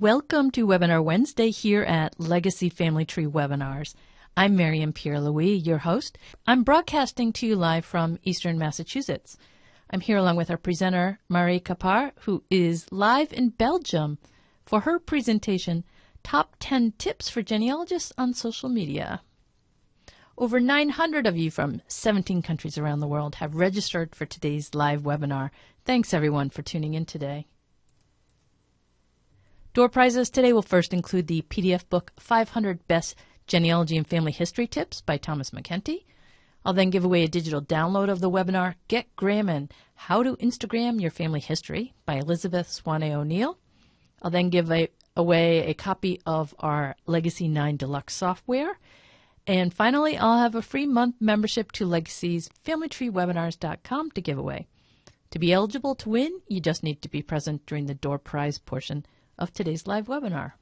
Welcome to Webinar Wednesday here at Legacy Family Tree Webinars. I'm Marianne Pierre-Louis, your host. I'm broadcasting to you live from Eastern Massachusetts. I'm here along with our presenter, Marie Capar, who is live in Belgium for her presentation, Top 10 Tips for Genealogists on Social Media. Over 900 of you from 17 countries around the world have registered for today's live webinar. Thanks everyone for tuning in today. Door prizes today will first include the PDF book 500 Best Genealogy and Family History Tips by Thomas McKenty. I'll then give away a digital download of the webinar, Get Grammin', How to Instagram Your Family History by Elizabeth Swanee O'Neill. I'll then give away a copy of our Legacy 9 Deluxe software. And finally, I'll have a free month membership to Legacy's FamilyTreeWebinars.com to give away. To be eligible to win, you just need to be present during the door prize portion of today's live webinar.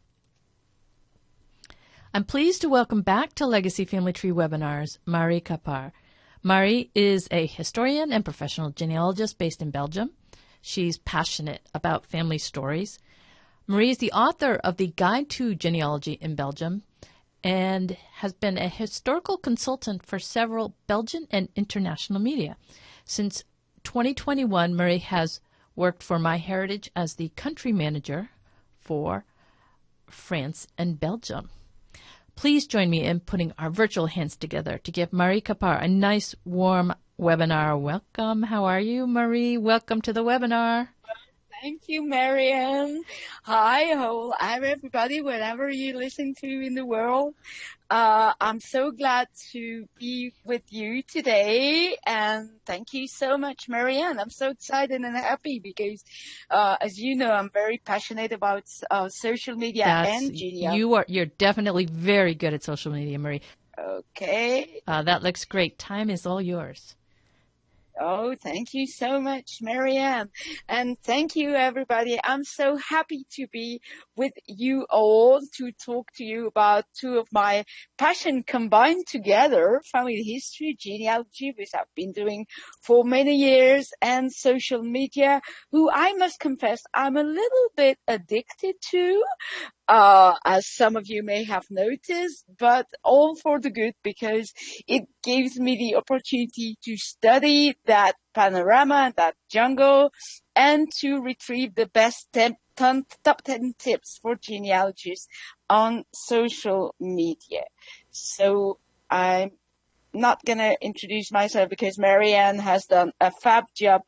I'm pleased to welcome back to Legacy Family Tree Webinars, Marie Capar. Marie is a historian and professional genealogist based in Belgium. She's passionate about family stories. Marie is the author of the Guide to Genealogy in Belgium and has been a historical consultant for several Belgian and international media. Since 2021, Marie has worked for MyHeritage as the country manager for France and Belgium. Please join me in putting our virtual hands together to give Marie Capar a nice, warm webinar welcome. How are you, Marie? Welcome to the webinar. Thank you, Marianne. Hi, everybody, wherever you listen to in the world. I'm so glad to be with you today, and thank you so much, Marianne. I'm so excited and happy because, as you know, I'm very passionate about social media and genealogy. You're definitely very good at social media, Marie. Okay. That looks great. Time is all yours. Oh, thank you so much, Marianne. And thank you, everybody. I'm so happy to be with you all to talk to you about two of my passion combined together, family history, genealogy, which I've been doing for many years, and social media, who I must confess I'm a little bit addicted to. As some of you may have noticed, but all for the good because it gives me the opportunity to study that panorama, that jungle, and to retrieve the best top 10 tips for genealogists on social media. So I'm not going to introduce myself because Marianne has done a fab job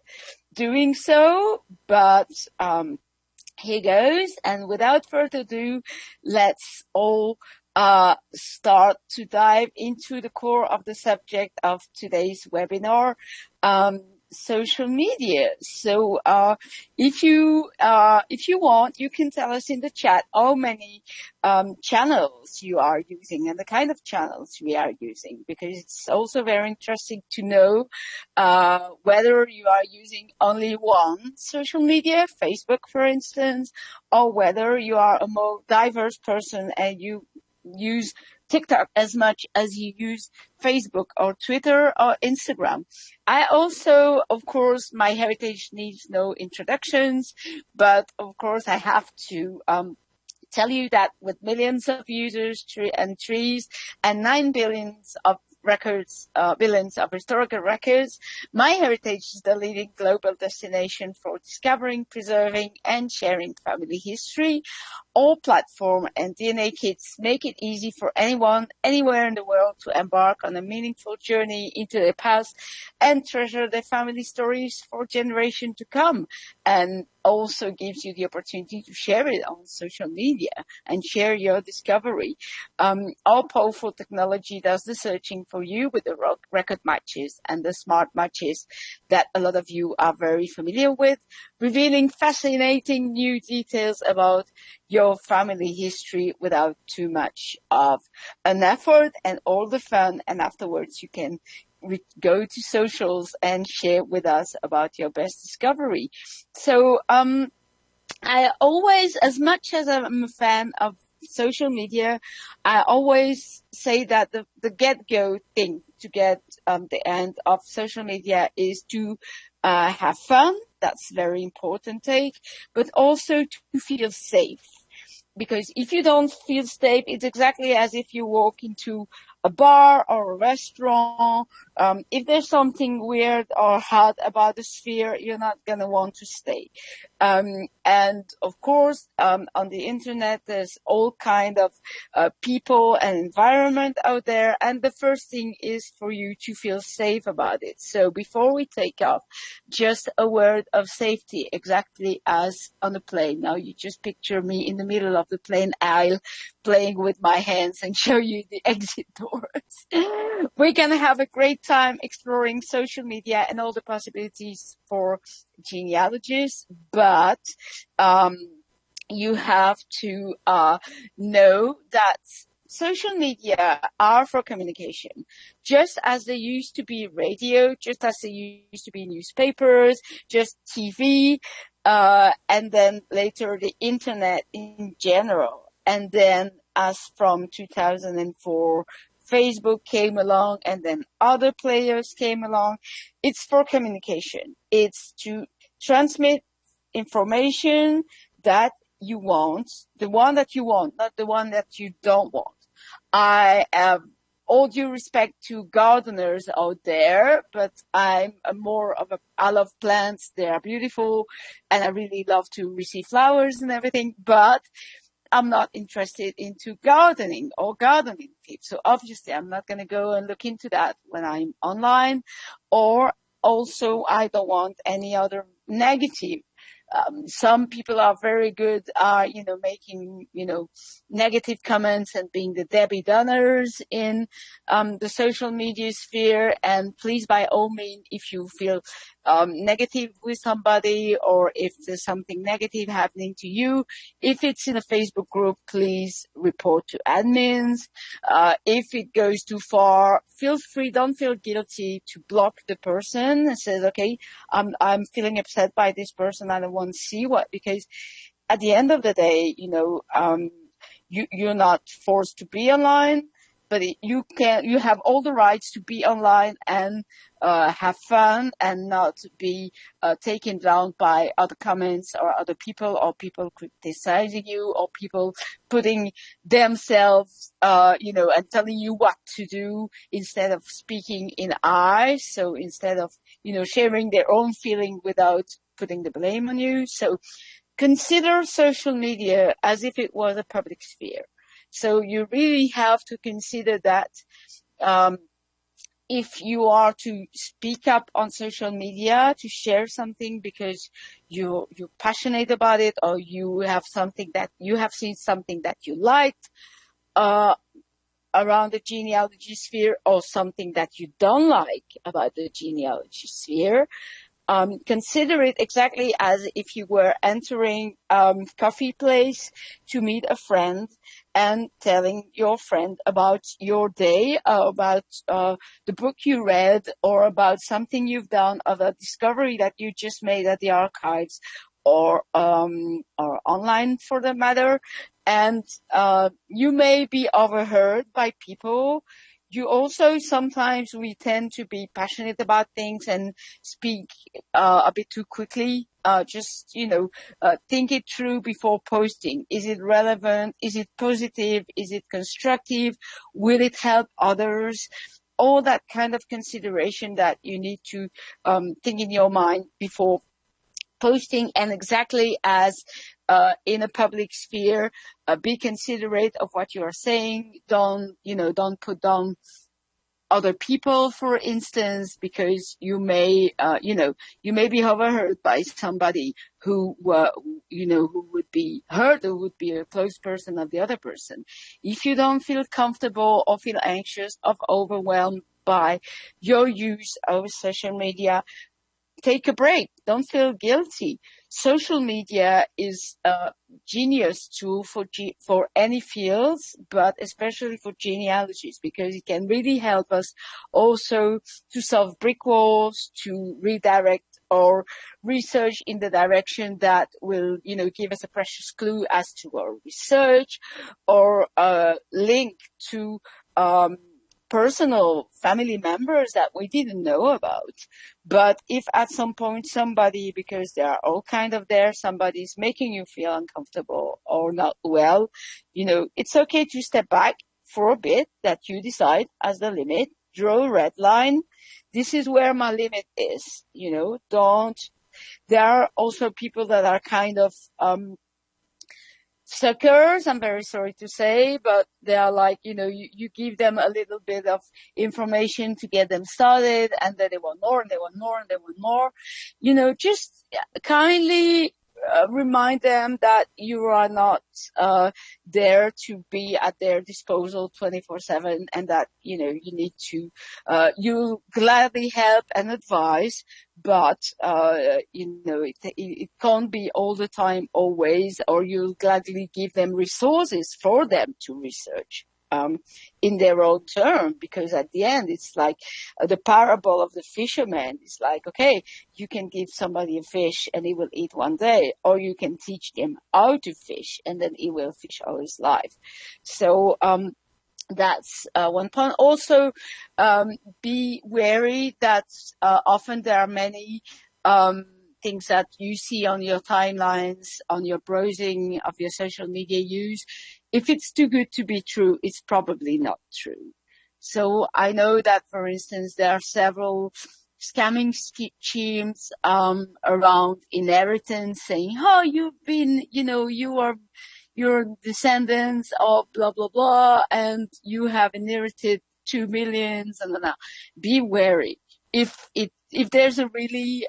doing so, but here goes, and without further ado, let's all start to dive into the core of the subject of today's webinar, social media. So, if you want, you can tell us in the chat how many channels you are using and the kind of channels we are using, because it's also very interesting to know whether you are using only one social media, Facebook, for instance, or whether you are a more diverse person and you use TikTok as much as you use Facebook or Twitter or Instagram. I also, of course, MyHeritage needs no introductions, but of course I have to tell you that with millions of users and trees and 9 billions of records, billions of historical records, MyHeritage is the leading global destination for discovering, preserving, and sharing family history. All platform and DNA kits make it easy for anyone, anywhere in the world to embark on a meaningful journey into their past and treasure their family stories for generations to come. And also gives you the opportunity to share it on social media and share your discovery. All powerful technology does the searching for you with the record matches and the smart matches that a lot of you are very familiar with, revealing fascinating new details about your family history without too much of an effort and all the fun. And afterwards you can go to socials and share with us about your best discovery. So I always, as much as I'm a fan of social media, I always say that the get-go thing to get the end of social media is to have fun. That's very important take, but also to feel safe. because if you don't feel safe, it's exactly as if you walk into a bar or a restaurant. If there's something weird or hot about the sphere, you're not going to want to stay. And of course, on the internet, there's all kind of people and environment out there. And the first thing is for you to feel safe about it. So before we take off, just a word of safety, exactly as on a plane. Now you just picture me in the middle of the plane aisle playing with my hands and show you the exit doors. We're going to have a great time exploring social media and all the possibilities for genealogists, but you have to know that social media are for communication, just as they used to be radio, just as they used to be newspapers, just TV, and then later the internet in general. And then as from 2004, Facebook came along and then other players came along. It's for communication. It's to transmit information that you want, the one that you want, not the one that you don't want. I have all due respect to gardeners out there, but I'm I love plants. They are beautiful and I really love to receive flowers and everything, but I'm not interested into gardening or gardening tips. So obviously I'm not going to go and look into that when I'm online, or also I don't want any other negative. Some people are very good, making, negative comments and being the Debbie Downers in the social media sphere. And please, by all means, if you feel negative with somebody or if there's something negative happening to you, if it's in a Facebook group, please report to admins. If it goes too far, feel free, don't feel guilty to block the person and says, okay, I'm feeling upset by this person. I don't want to see what, because at the end of the day, you're not forced to be online, but you have all the rights to be online and have fun and not be taken down by other comments or other people or people criticizing you or people putting themselves, and telling you what to do instead of speaking in I. So instead of, sharing their own feeling without putting the blame on you. So consider social media as if it was a public sphere. So you really have to consider that if you are to speak up on social media, to share something because you're passionate about it, or you have seen something that you liked around the genealogy sphere, or something that you don't like about the genealogy sphere, consider it exactly as if you were entering coffee place to meet a friend and telling your friend about your day, about the book you read, or about something you've done, or a discovery that you just made at the archives, or online for the matter. And you may be overheard by people. You also, sometimes we tend to be passionate about things and speak a bit too quickly. Think it through before posting. Is it relevant? Is it positive? Is it constructive? Will it help others? All that kind of consideration that you need to think in your mind before posting. And exactly as in a public sphere, be considerate of what you are saying. Don't put down other people, for instance, because you may be overheard by somebody who would be hurt, who would be a close person of the other person. If you don't feel comfortable or feel anxious or overwhelmed by your use of social media, take a break. Don't feel guilty. Social media is a genius tool for any fields, but especially for genealogies, because it can really help us also to solve brick walls, to redirect or research in the direction that will, give us a precious clue as to our research, or link to personal family members that we didn't know about. But if at some point somebody, because there are all kind of there, somebody's making you feel uncomfortable or not well, it's okay to step back for a bit, that you decide as the limit, draw a red line. This is where my limit is, don't. There are also people that are kind of, suckers, I'm very sorry to say, but they are like, you give them a little bit of information to get them started, and then they want more and they want more and they want more. Just kindly remind them that you are not there to be at their disposal 24/7, and that, you need to, you gladly help and advise, but, it can't be all the time, always, or you'll gladly give them resources for them to research. In their own term, because at the end, it's like the parable of the fisherman. It's like, okay, you can give somebody a fish and he will eat one day, or you can teach them how to fish and then he will fish all his life. So, that's one point. Also, be wary that often there are many things that you see on your timelines, on your browsing of your social media use. If it's too good to be true, it's probably not true. So I know that, for instance, there are several scamming schemes around inheritance, saying, "Oh, you've been, your descendants of blah blah blah, and you have inherited 2 million." And be wary. If there's a really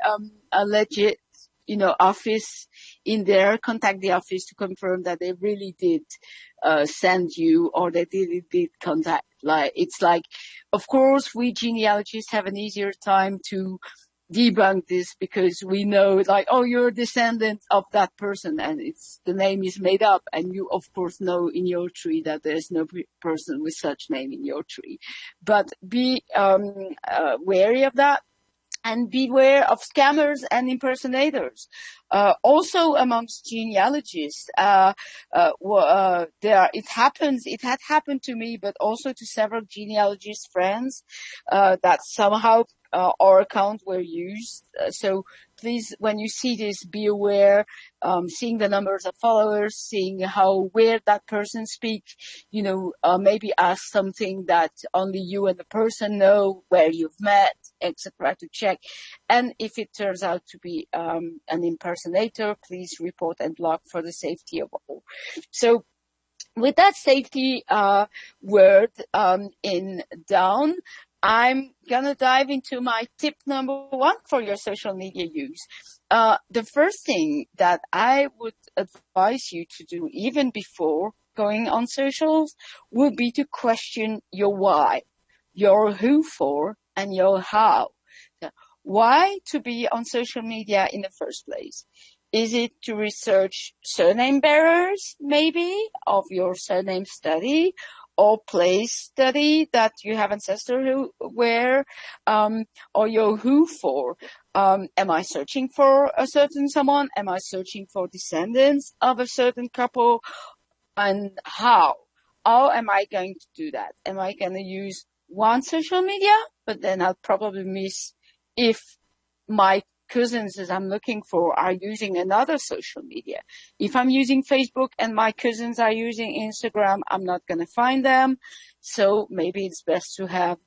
a legit office in there, contact the office to confirm that they really did send you, or they really did contact. Like, it's like, of course, we genealogists have an easier time to debunk this, because we know, like, oh, you're a descendant of that person, and the name is made up, and you of course know in your tree that there's no person with such name in your tree. But be wary of that. And beware of scammers and impersonators. Also amongst genealogists, it had happened to me, but also to several genealogist friends, that somehow our accounts were used. So please, when you see this, be aware, seeing the numbers of followers, seeing how weird that person speaks, maybe ask something that only you and the person know, where you've met, etc., to check. And if it turns out to be an impersonator, please report and block for the safety of all. So with that safety word in down, I'm going to dive into my tip number 1 for your social media use. The first thing that I would advise you to do, even before going on socials, would be to question your why, your who for, and your how. Why to be on social media in the first place? Is it to research surname bearers, maybe, of your surname study, or place study that you have ancestors who were, or your who for? Am I searching for a certain someone? Am I searching for descendants of a certain couple? And how? How am I going to do that? Am I going to use one social media, but then I'll probably miss if my cousins that I'm looking for are using another social media. If I'm using Facebook and my cousins are using Instagram, I'm not going to find them. So maybe it's best to have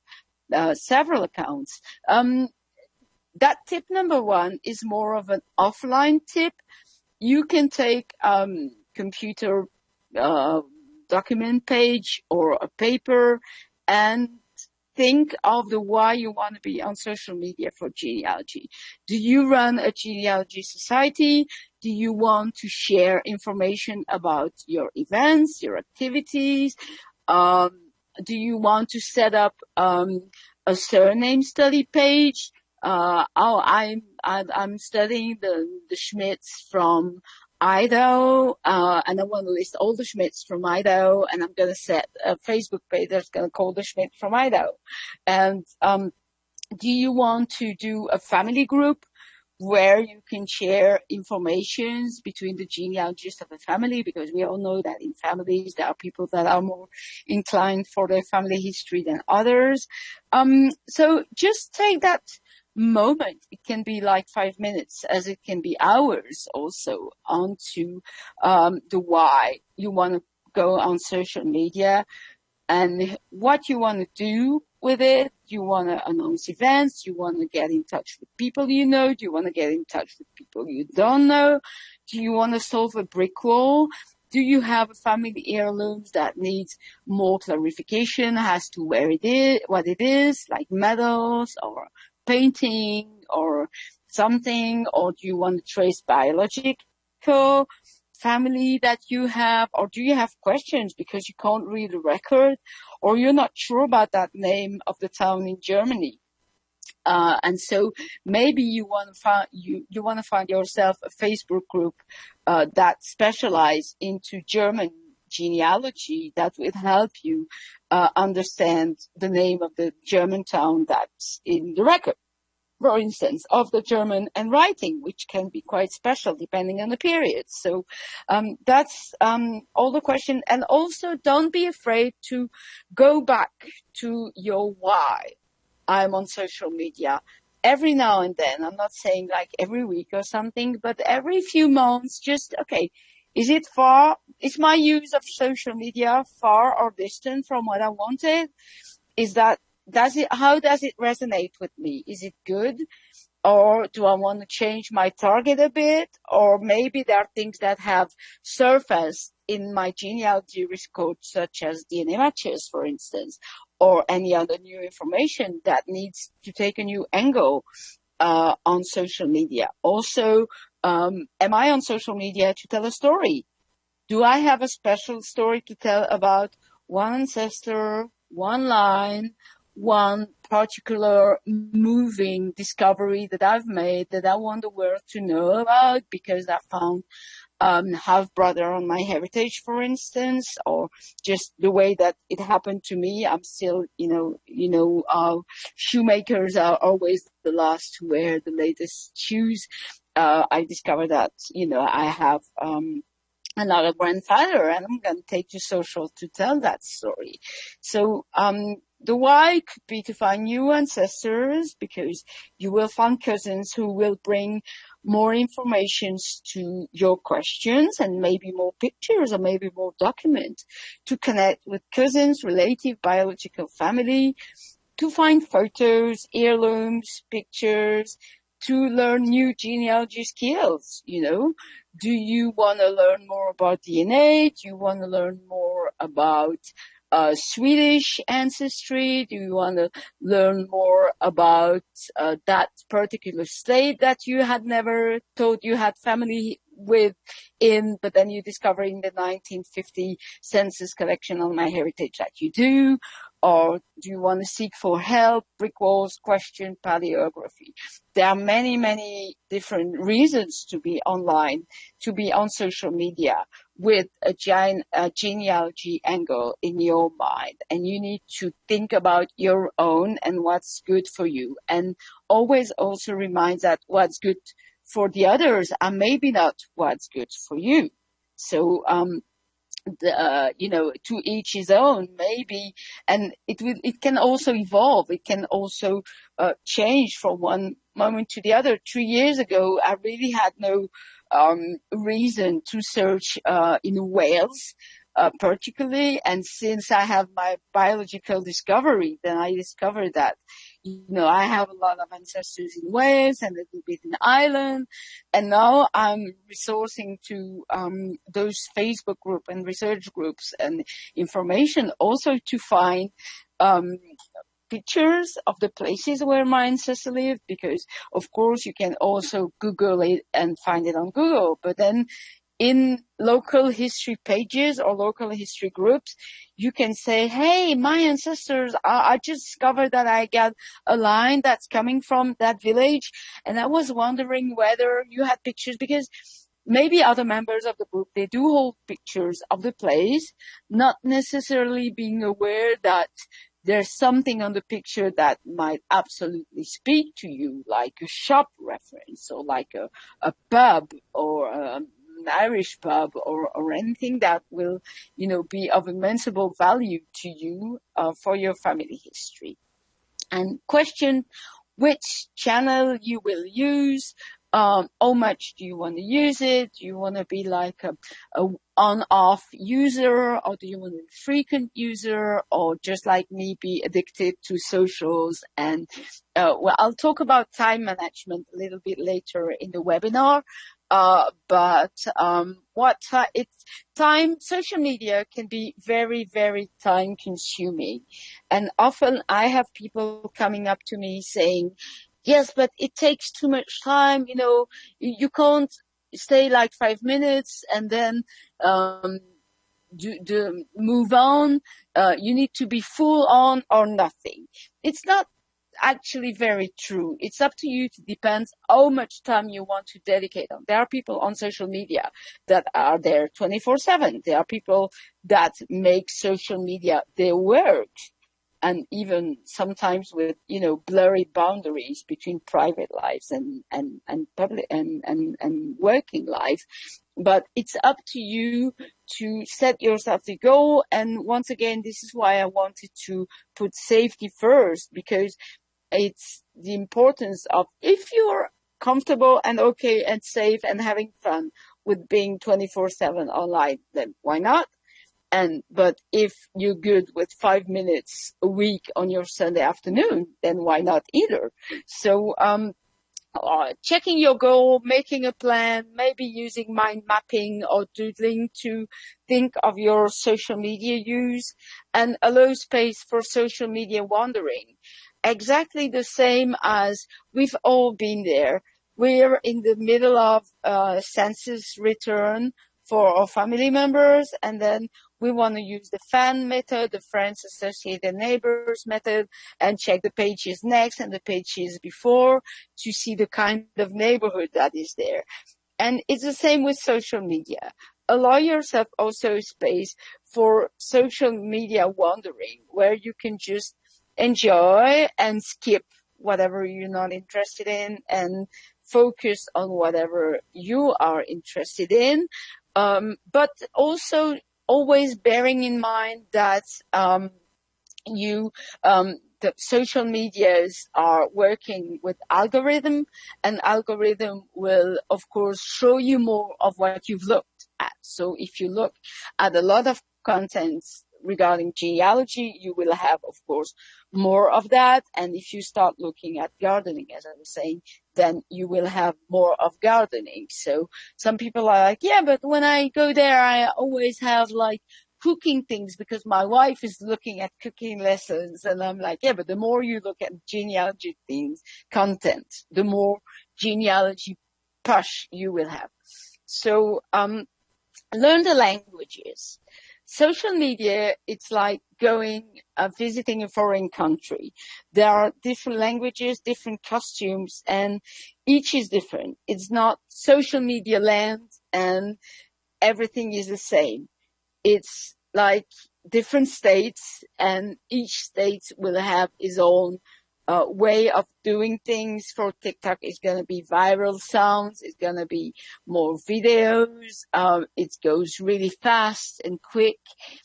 several accounts. That tip number 1 is more of an offline tip. You can take computer document page or a paper and think of the why you want to be on social media for genealogy. Do you run a genealogy society? Do you want to share information about your events, your activities? Do you want to set up a surname study page? I'm studying the Schmidts from Idaho, and I want to list all the Schmidts from Idaho, and I'm going to set a Facebook page that's going to call the Schmidt from Idaho. And do you want to do a family group where you can share informations between the genealogists of the family, because we all know that in families there are people that are more inclined for their family history than others. So just take that moment. It can be like 5 minutes, as it can be hours also, onto the why you want to go on social media and what you want to do with it. You want to announce events. You want to get in touch with people you know. Do you want to get in touch with people you don't know? Do you want to solve a brick wall? Do you have a family heirlooms that needs more clarification as to where it is, what it is, like medals or painting or something? Or do you want to trace biological family that you have? Or do you have questions because you can't read the record, or you're not sure about that name of the town in Germany? And so maybe you want to find you want to find yourself a Facebook group that specialize into German genealogy that will help you understand the name of the German town that's in the record, for instance, of the German and writing, which can be quite special depending on the period. So that's all the question. And also, don't be afraid to go back to your why. I'm on social media every now and then. I'm not saying like every week or something, but every few months, just, okay, is it far? Is my use of social media far or distant from what I wanted? How does it resonate with me? Is it good? Or do I want to change my target a bit? Or maybe there are things that have surfaced in my genealogy record, such as DNA matches, for instance, or any other new information that needs to take a new angle on social media. Also, am I on social media to tell a story? Do I have a special story to tell about one ancestor, one line, one particular moving discovery that I've made that I want the world to know about because I found half brother on MyHeritage, for instance, or just the way that it happened to me? I'm still, shoemakers are always the last to wear the latest shoes. I discovered that, I have another grandfather, and I'm going to take to social to tell that story. So the why could be to find new ancestors, because you will find cousins who will bring more information to your questions, and maybe more pictures or maybe more document to connect with cousins, relative, biological family, to find photos, heirlooms, pictures, to learn new genealogy skills. Do you want to learn more about DNA? Do you want to learn more about Swedish ancestry? Do you want to learn more about that particular state that you had never thought you had family but then you discover in the 1950 census collection on MyHeritage that you do? Or do you want to seek for help, brick walls, question, paleography? There are many, many different reasons to be online, to be on social media with a genealogy angle in your mind. And you need to think about your own and what's good for you. And always also remind that what's good for the others are maybe not what's good for you. So, to each his own, maybe, and it can also evolve. It can also change from one moment to the other. 3 years ago, I really had no reason to search in Wales, particularly, and since I have my biological discovery, then I discovered that I have a lot of ancestors in Wales and a little bit in Ireland, and now I'm resourcing to those Facebook group and research groups and information also to find pictures of the places where my ancestors live, because of course you can also Google it and find it on Google, but then in local history pages or local history groups, you can say, hey, my ancestors, I just discovered that I got a line that's coming from that village, and I was wondering whether you had pictures, because maybe other members of the group, they do hold pictures of the place, not necessarily being aware that there's something on the picture that might absolutely speak to you, like a shop reference or like a pub or an Irish pub or anything that will, be of immense value to you for your family history. And question which channel you will use. How much do you want to use it? Do you want to be like a on-off user, or do you want to be a frequent user, or just like me be addicted to socials? And I'll talk about time management a little bit later in the webinar. Social media can be very, very time consuming. And often I have people coming up to me saying, yes, but it takes too much time. You can't stay like 5 minutes and then, move on. You need to be full on or nothing. It's not actually very true. It's up to you. It depends how much time you want to dedicate on. There are people on social media that are there 24/7. There are people that make social media their work, and even sometimes with, blurry boundaries between private lives and public and working life. But it's up to you to set yourself the goal. And once again, this is why I wanted to put safety first, because it's the importance of, if you're comfortable and okay and safe and having fun with being 24/7 online, then why not? But if you're good with 5 minutes a week on your Sunday afternoon, then why not either? So, checking your goal, making a plan, maybe using mind mapping or doodling to think of your social media use, and allow space for social media wandering. Exactly the same as we've all been there. We're in the middle of census return for our family members, and then we want to use the FAN method, the Friends, Associated Neighbors method, and check the pages next and the pages before to see the kind of neighborhood that is there. And it's the same with social media. Allow yourself also space for social media wandering, where you can just enjoy and skip whatever you're not interested in and focus on whatever you are interested in. But also always bearing in mind that the social medias are working with algorithm, and algorithm will, of course, show you more of what you've looked at. So if you look at a lot of contents regarding genealogy, you will have, of course, more of that. And if you start looking at gardening, as I was saying, then you will have more of gardening. So some people are like, yeah, but when I go there, I always have like cooking things because my wife is looking at cooking lessons. And I'm like, yeah, but the more you look at genealogy things, content, the more genealogy push you will have. So, learn the languages. Social media, it's like visiting a foreign country. There are different languages, different costumes, and each is different. It's not social media land and everything is the same. It's like different states, and each state will have its own way of doing things. For TikTok, it's going to be viral sounds. It's going to be more videos. It goes really fast and quick,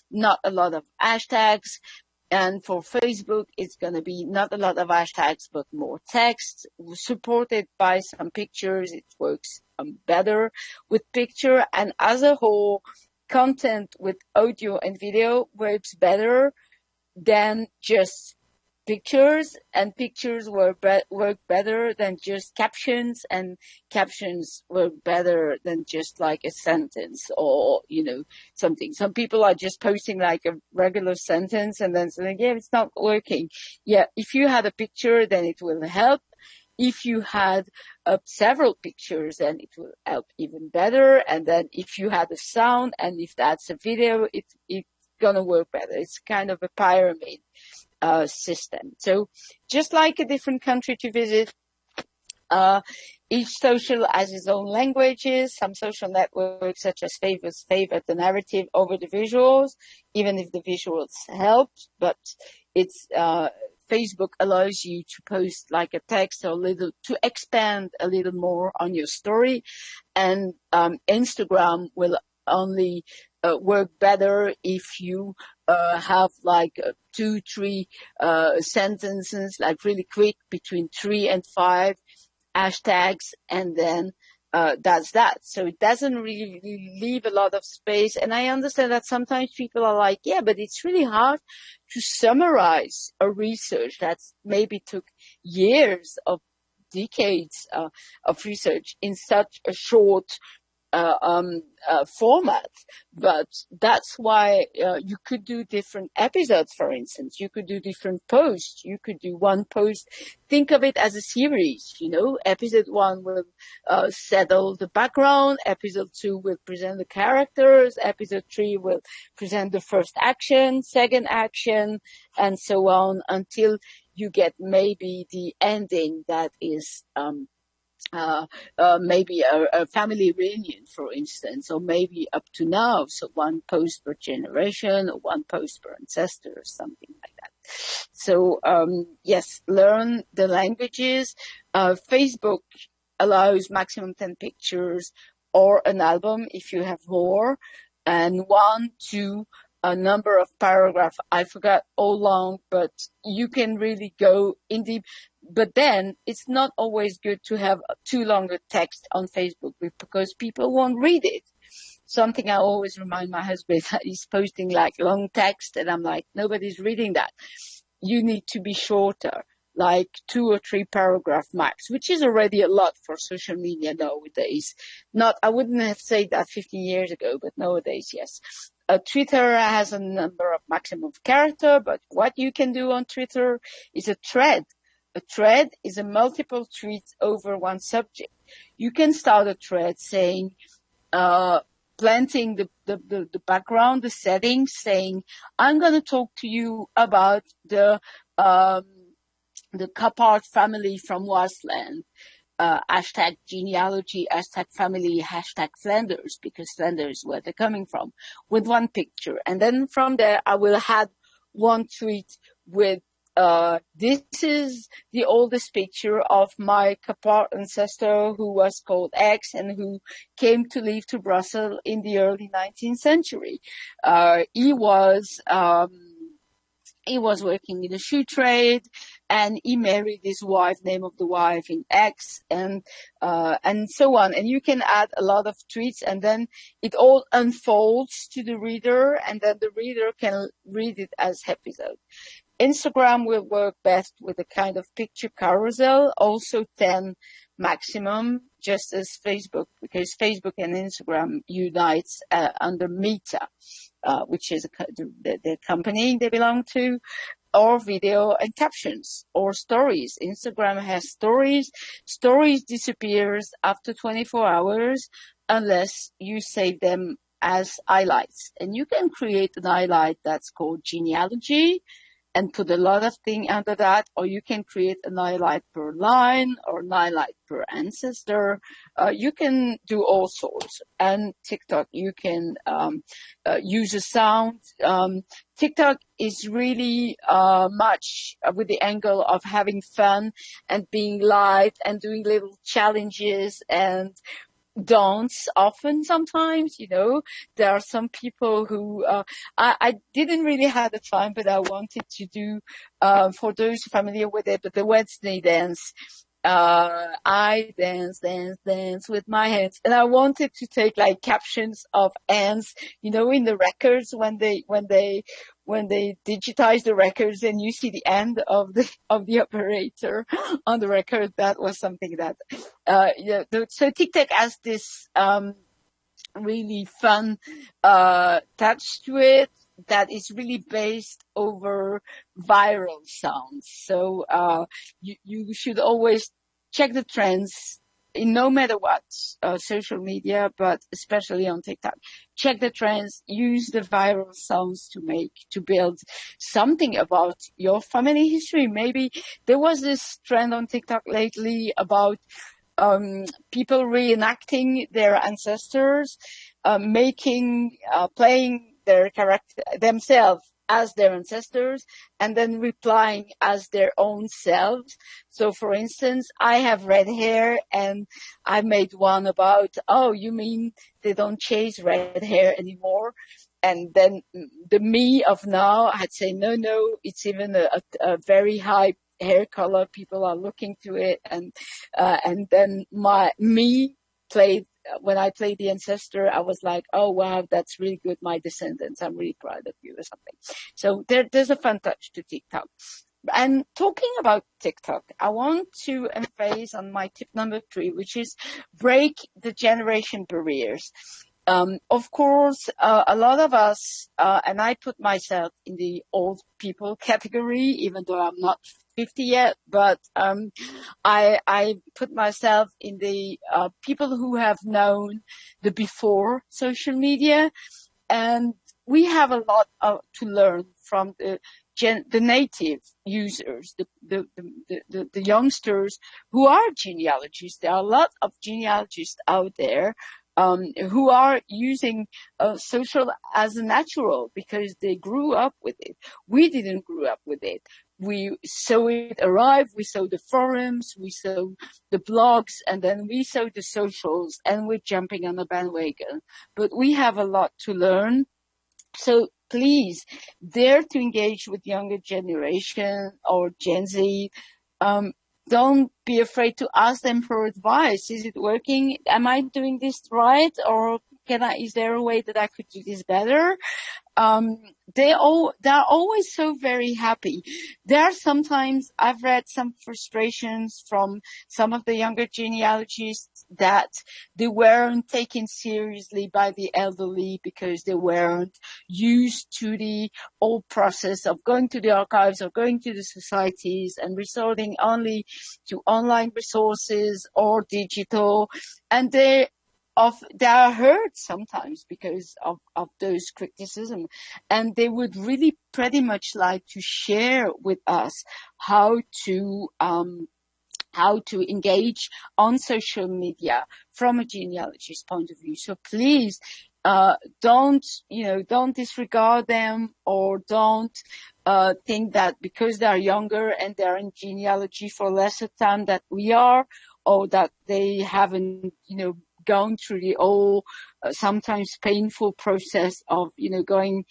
not a lot of hashtags. And for Facebook, it's going to be not a lot of hashtags, but more text supported by some pictures. It works better with picture. And as a whole, content with audio and video works better than just pictures, and pictures work better than just captions, and captions work better than just like a sentence or, something. Some people are just posting like a regular sentence and then saying, yeah, it's not working. Yeah, if you had a picture, then it will help. If you had several pictures, then it will help even better. And then if you had a sound, and if that's a video, it's gonna work better. It's kind of a pyramid system. So just like a different country to visit, Each social has its own languages. Some social networks, such as favor the narrative over the visuals, even if the visuals help. But it's Facebook allows you to post like a text or a little to expand a little more on your story, and Instagram will only work better if you have like 2, 3 sentences, like really quick, between 3 and 5 hashtags, and then that's that. So it doesn't really leave a lot of space. And I understand that sometimes people are like, yeah, but it's really hard to summarize a research that maybe took years of decades of research in such a short format. But that's why you could do different episodes, for instance. You could do different posts. You could do one post. Think of it as a series, Episode 1 will settle the background. Episode 2 will present the characters. Episode 3 will present the first action, second action, and so on, until you get maybe the ending that is maybe a family reunion, for instance, or maybe up to now. So one post per generation, or one post per ancestor, or something like that. So yes, learn the languages. Facebook allows maximum 10 pictures or an album if you have more, and 1, 2, a number of paragraphs. I forgot how long, but you can really go in deep. But then it's not always good to have too long a text on Facebook, because people won't read it. Something I always remind my husband that he's posting like long text, and I'm like, nobody's reading that. You need to be shorter, like 2 or 3 paragraph max, which is already a lot for social media nowadays. I wouldn't have said that 15 years ago, but nowadays, yes. Twitter has a number of maximum character, but what you can do on Twitter is a thread. A thread is a multiple tweets over one subject. You can start a thread saying, planting the background, the settings, saying, I'm going to talk to you about the Capart family from Wasteland. Hashtag genealogy, hashtag family, hashtag Flanders, because Flanders is where they're coming from, with one picture. And then from there, I will add one tweet with, this is the oldest picture of my Capart ancestor, who was called X and who came to live to Brussels in the early 19th century. He was working in the shoe trade, and he married his wife, name of the wife in X, and so on. And you can add a lot of tweets, and then it all unfolds to the reader, and then the reader can read it as episode. Instagram will work best with a kind of picture carousel, also 10 maximum, just as Facebook, because Facebook and Instagram unite under Meta, which is the company they belong to, or video and captions, or stories. Instagram has stories. Stories disappears after 24 hours unless you save them as highlights. And you can create an highlight that's called genealogy and put a lot of things under that, or you can create an highlight per line or an highlight per ancestor. You can do all sorts. And TikTok, you can use a sound. TikTok is really much with the angle of having fun and being light and doing little challenges and dance often sometimes. There are some people who I didn't really have the time, but I wanted to do, for those familiar with it, but the Wednesday dance. I dance with my hands, and I wanted to take like captions of hands, in the records when they digitize the records and you see the end of the operator on the record. That was something that so TikTok has this really fun touch to it that is really based over viral sounds. So you should always check the trends in no matter what social media, but especially on TikTok. Check the trends, use the viral sounds to build something about your family history. Maybe there was this trend on TikTok lately about people reenacting their ancestors, playing their character themselves as their ancestors, and then replying as their own selves. So, for instance, I have red hair, and I made one about, oh, you mean they don't chase red hair anymore? And then the me of now, I'd say, no, it's even a very high hair color. People are looking to it, and then me played when I played the ancestor. I was like, oh wow, that's really good, my descendants. I'm really proud of you, or something. So there's a fun touch to TikTok. And talking about TikTok, I want to emphasize on my tip number 3, which is break the generation barriers. Of course, a lot of us, and I put myself in the old people category, even though I'm not 50 yet, but I put myself in the people who have known the before social media, and we have a lot to learn from the native users, the youngsters who are genealogists. There are a lot of genealogists out there who are using social as a natural because they grew up with it. We didn't grow up with it. We saw it arrive, we saw the forums, we saw the blogs, and then we saw the socials, and we're jumping on the bandwagon. But we have a lot to learn. So please dare to engage with younger generation or Gen Z. Don't be afraid to ask them for advice. Is it working? Am I doing this right? Or is there a way that I could do this better? They're always so very happy. There are sometimes I've read some frustrations from some of the younger genealogists that they weren't taken seriously by the elderly because they weren't used to the old process of going to the archives or going to the societies and resorting only to online resources or digital. And they are hurt sometimes because of those criticism, and they would really pretty much like to share with us how to engage on social media from a genealogist point of view. So please don't disregard them, or don't think that because they're younger and they're in genealogy for lesser time that we are, or that they haven't gone through the whole sometimes painful process of going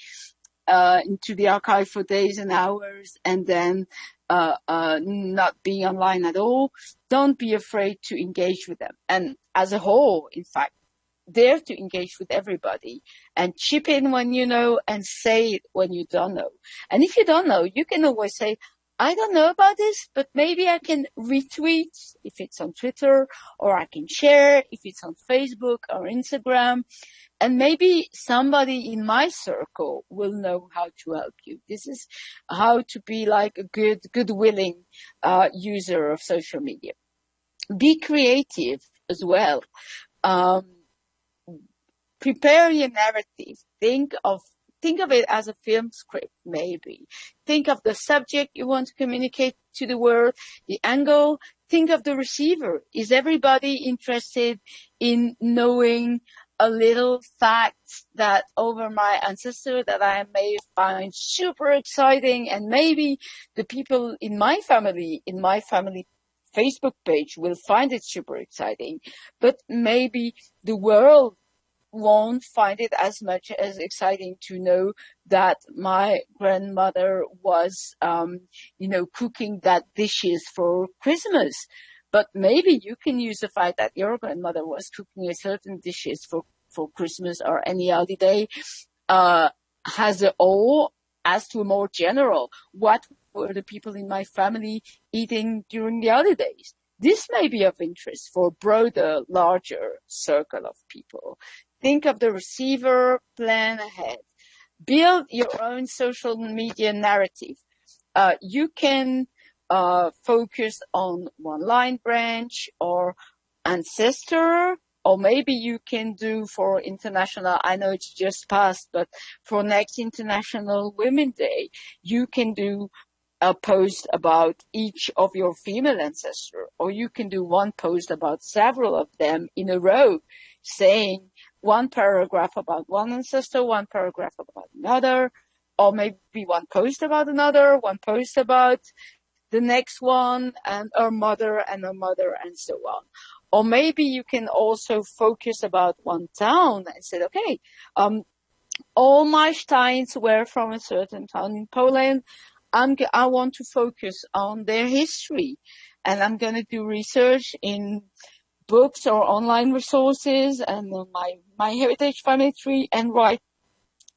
into the archive for days and hours and then not being online at all. Don't be afraid to engage with them, and as a whole, in fact, dare to engage with everybody and chip in when you know and say it when you don't know. And if you don't know, you can always say, I don't know about this, but maybe I can retweet if it's on Twitter, or I can share if it's on Facebook or Instagram. And maybe somebody in my circle will know how to help you. This is how to be like a good willing user of social media. Be creative as well. Prepare your narrative. Think of it as a film script, maybe. Think of the subject you want to communicate to the world, the angle. Think of the receiver. Is everybody interested in knowing a little fact that over my ancestor that I may find super exciting, and maybe the people in my family Facebook page will find it super exciting, but maybe the world won't find it as much as exciting to know that my grandmother was, cooking that dishes for Christmas. But maybe you can use the fact that your grandmother was cooking a certain dishes for Christmas or any holiday, as to a more general, what were the people in my family eating during the holidays? This may be of interest for a broader, larger circle of people. Think of the receiver, plan ahead. Build your own social media narrative. You can focus on one line branch or ancestor, or maybe you can do for international, I know it's just passed, but for next International Women's Day, you can do a post about each of your female ancestors, or you can do one post about several of them in a row, saying one paragraph about one ancestor, one paragraph about another, or maybe one post about another, one post about the next one, and her mother, and so on. Or maybe you can also focus about one town and say, okay, all my steins were from a certain town in Poland. I want to focus on their history, and I'm going to do research in books or online resources and on my heritage family tree, and write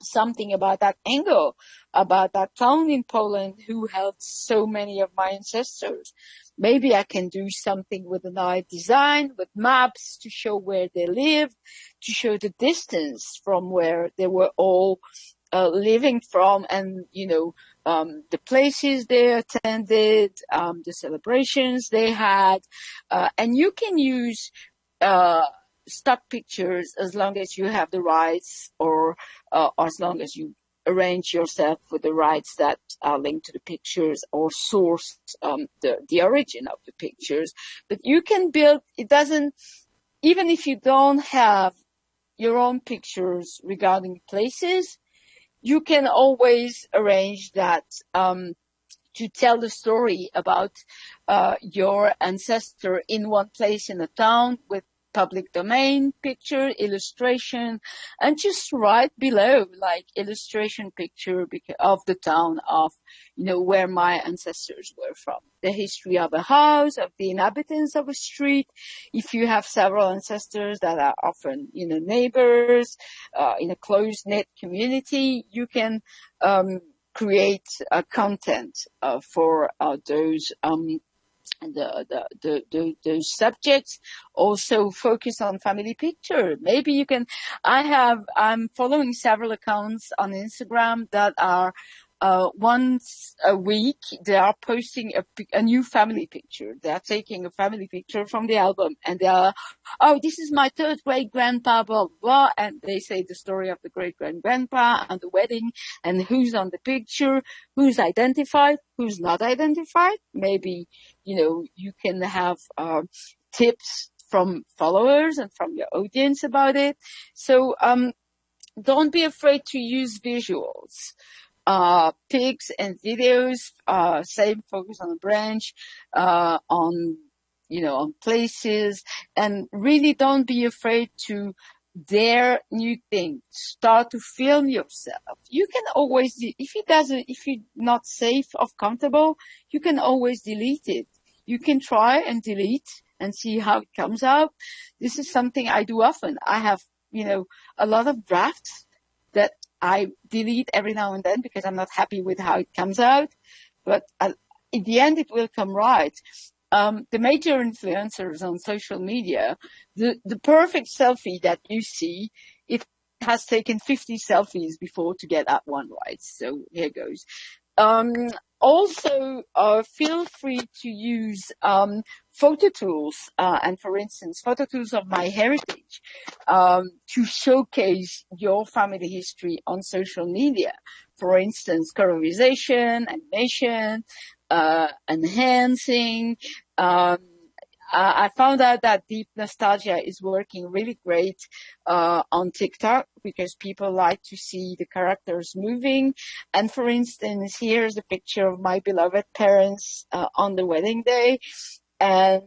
something about that angle, about that town in Poland who held so many of my ancestors. Maybe I can do something with an art design, with maps to show where they lived, to show the distance from where they were all living from, and, the places they attended, the celebrations they had. And you can use stock pictures as long as you have the rights, or as long as you arrange yourself with the rights that are linked to the pictures, or source the origin of the pictures. But you can build, even if you don't have your own pictures regarding places, you can always arrange that to tell the story about your ancestor in one place in a town, with public domain picture, illustration, and just write below, like, illustration picture of the town of, where my ancestors were from. The history of a house, of the inhabitants of a street. If you have several ancestors that are often, neighbors, in a close-knit community, you can create content for those those subjects. Also focus on family picture. Maybe you can, I'm following several accounts on Instagram that are once a week, they are posting a new family picture. They are taking a family picture from the album, and they are, oh, this is my third great grandpa, blah, blah, blah. And they say the story of the great grandpa and the wedding, and who's on the picture, who's identified, who's not identified. Maybe, you can have tips from followers and from your audience about it. So don't be afraid to use visuals. Pics and videos, same focus on a branch, on places, and really don't be afraid to dare new things. Start to film yourself. You can always, if you're not safe or comfortable, you can always delete it. You can try and delete and see how it comes out. This is something I do often. I have, a lot of drafts that I delete every now and then because I'm not happy with how it comes out. But in the end, it will come right. The major influencers on social media, the perfect selfie that you see, it has taken 50 selfies before to get that one right. So here goes. Also, feel free to use photo tools, and for instance, photo tools of MyHeritage, to showcase your family history on social media. For instance, colorization, animation, enhancing. I found out that deep nostalgia is working really great on TikTok, because people like to see the characters moving. And for instance, here's a picture of my beloved parents on the wedding day. And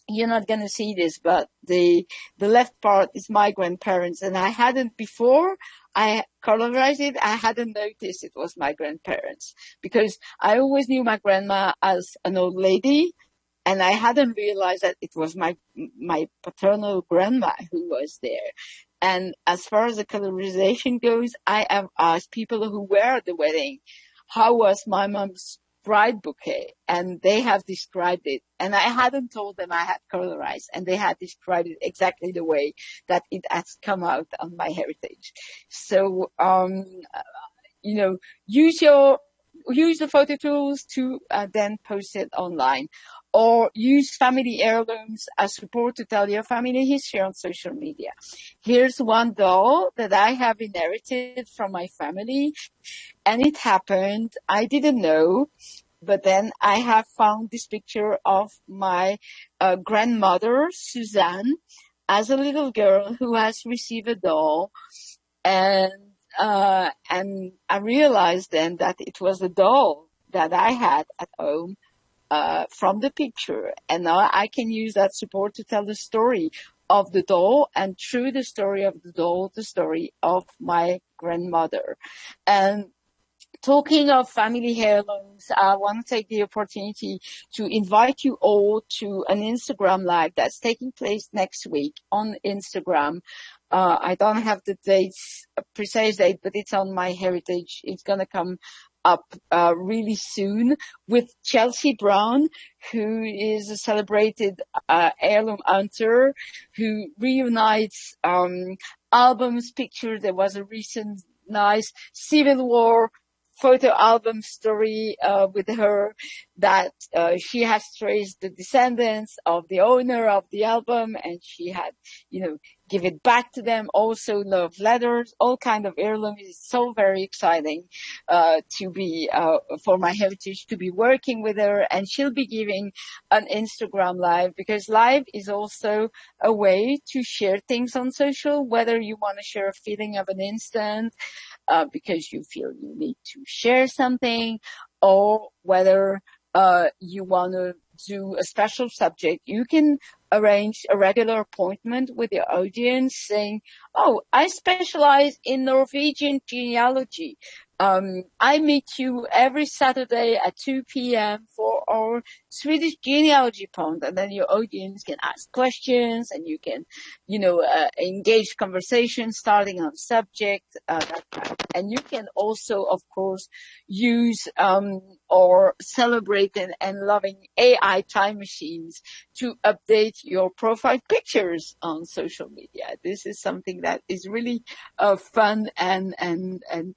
you're not going to see this, but the left part is my grandparents. And I hadn't, before I colorized it, I hadn't noticed it was my grandparents, because I always knew my grandma as an old lady. And I hadn't realized that it was my paternal grandma who was there. And as far as the colorization goes, I have asked people who were at the wedding, how was my mom's bride bouquet? And they have described it. And I hadn't told them I had colorized, and they had described it exactly the way that it has come out on MyHeritage. So, use the photo tools to then post it online. or use family heirlooms as support to tell your family history on social media. Here's one doll that I have inherited from my family, and it happened. I didn't know, but then I have found this picture of my grandmother, Suzanne, as a little girl who has received a doll. And I realized then that it was a doll that I had at home from the picture. And now I can use that support to tell the story of the doll, and through the story of the doll, the story of my grandmother. And talking of family heirlooms, I want to take the opportunity to invite you all to an Instagram live that's taking place next week on Instagram. I don't have the dates, precise date, but it's on MyHeritage. It's going to come up really soon with Chelsea Brown, who is a celebrated heirloom hunter who reunites albums, pictures. There was a recent nice Civil War photo album story with her that she has traced the descendants of the owner of the album, and she had, give it back to them. Also love letters, all kind of heirlooms. It's so very exciting to be for MyHeritage to be working with her, and she'll be giving an Instagram live, because live is also a way to share things on social, whether you want to share a feeling of an instant because you feel you need to share something, or whether you want to do a special subject. You can arrange a regular appointment with your audience saying, oh, I specialize in Norwegian genealogy. I meet you every Saturday at 2 p.m. for our Swedish genealogy point. And then your audience can ask questions, and you can, engage conversation starting on subject. And you can also, of course, use or celebrate and loving AI time machines to update your profile pictures on social media. This is something that is really fun and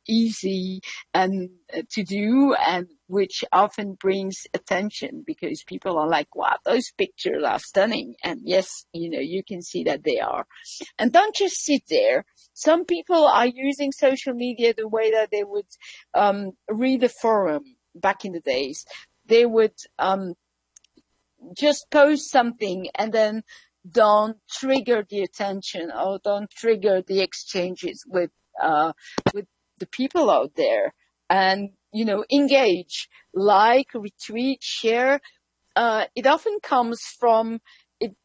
easy and to do, and which often brings attention, because people are like, wow, those pictures are stunning. And yes, you can see that they are. And don't just sit there. Some people are using social media the way that they would read a forum back in the days. They would just post something and then don't trigger the attention, or don't trigger the exchanges with the people out there. And, engage, like, retweet, share. It often comes from, it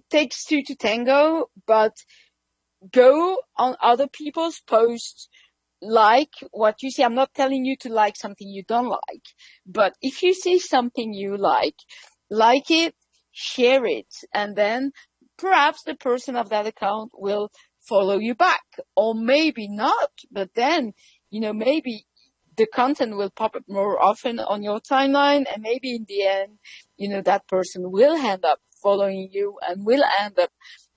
takes two to tango, but go on other people's posts, like what you see. I'm not telling you to like something you don't like, but if you see something you like it, share it, and then perhaps the person of that account will follow you back, or maybe not, but then, maybe the content will pop up more often on your timeline, and maybe in the end, that person will end up following you and will end up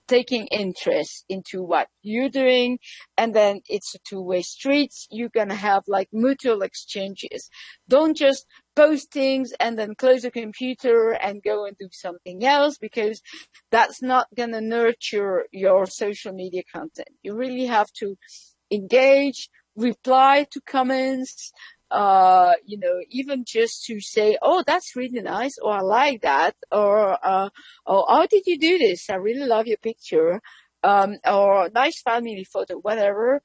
taking interest into what you're doing. And then it's a two-way street. You're going to have like mutual exchanges. Don't just post things and then close the computer and go and do something else, because that's not going to nurture your social media content. You really have to engage, reply to comments, even just to say, oh, that's really nice, or I like that, or how did you do this? I really love your picture, or nice family photo, whatever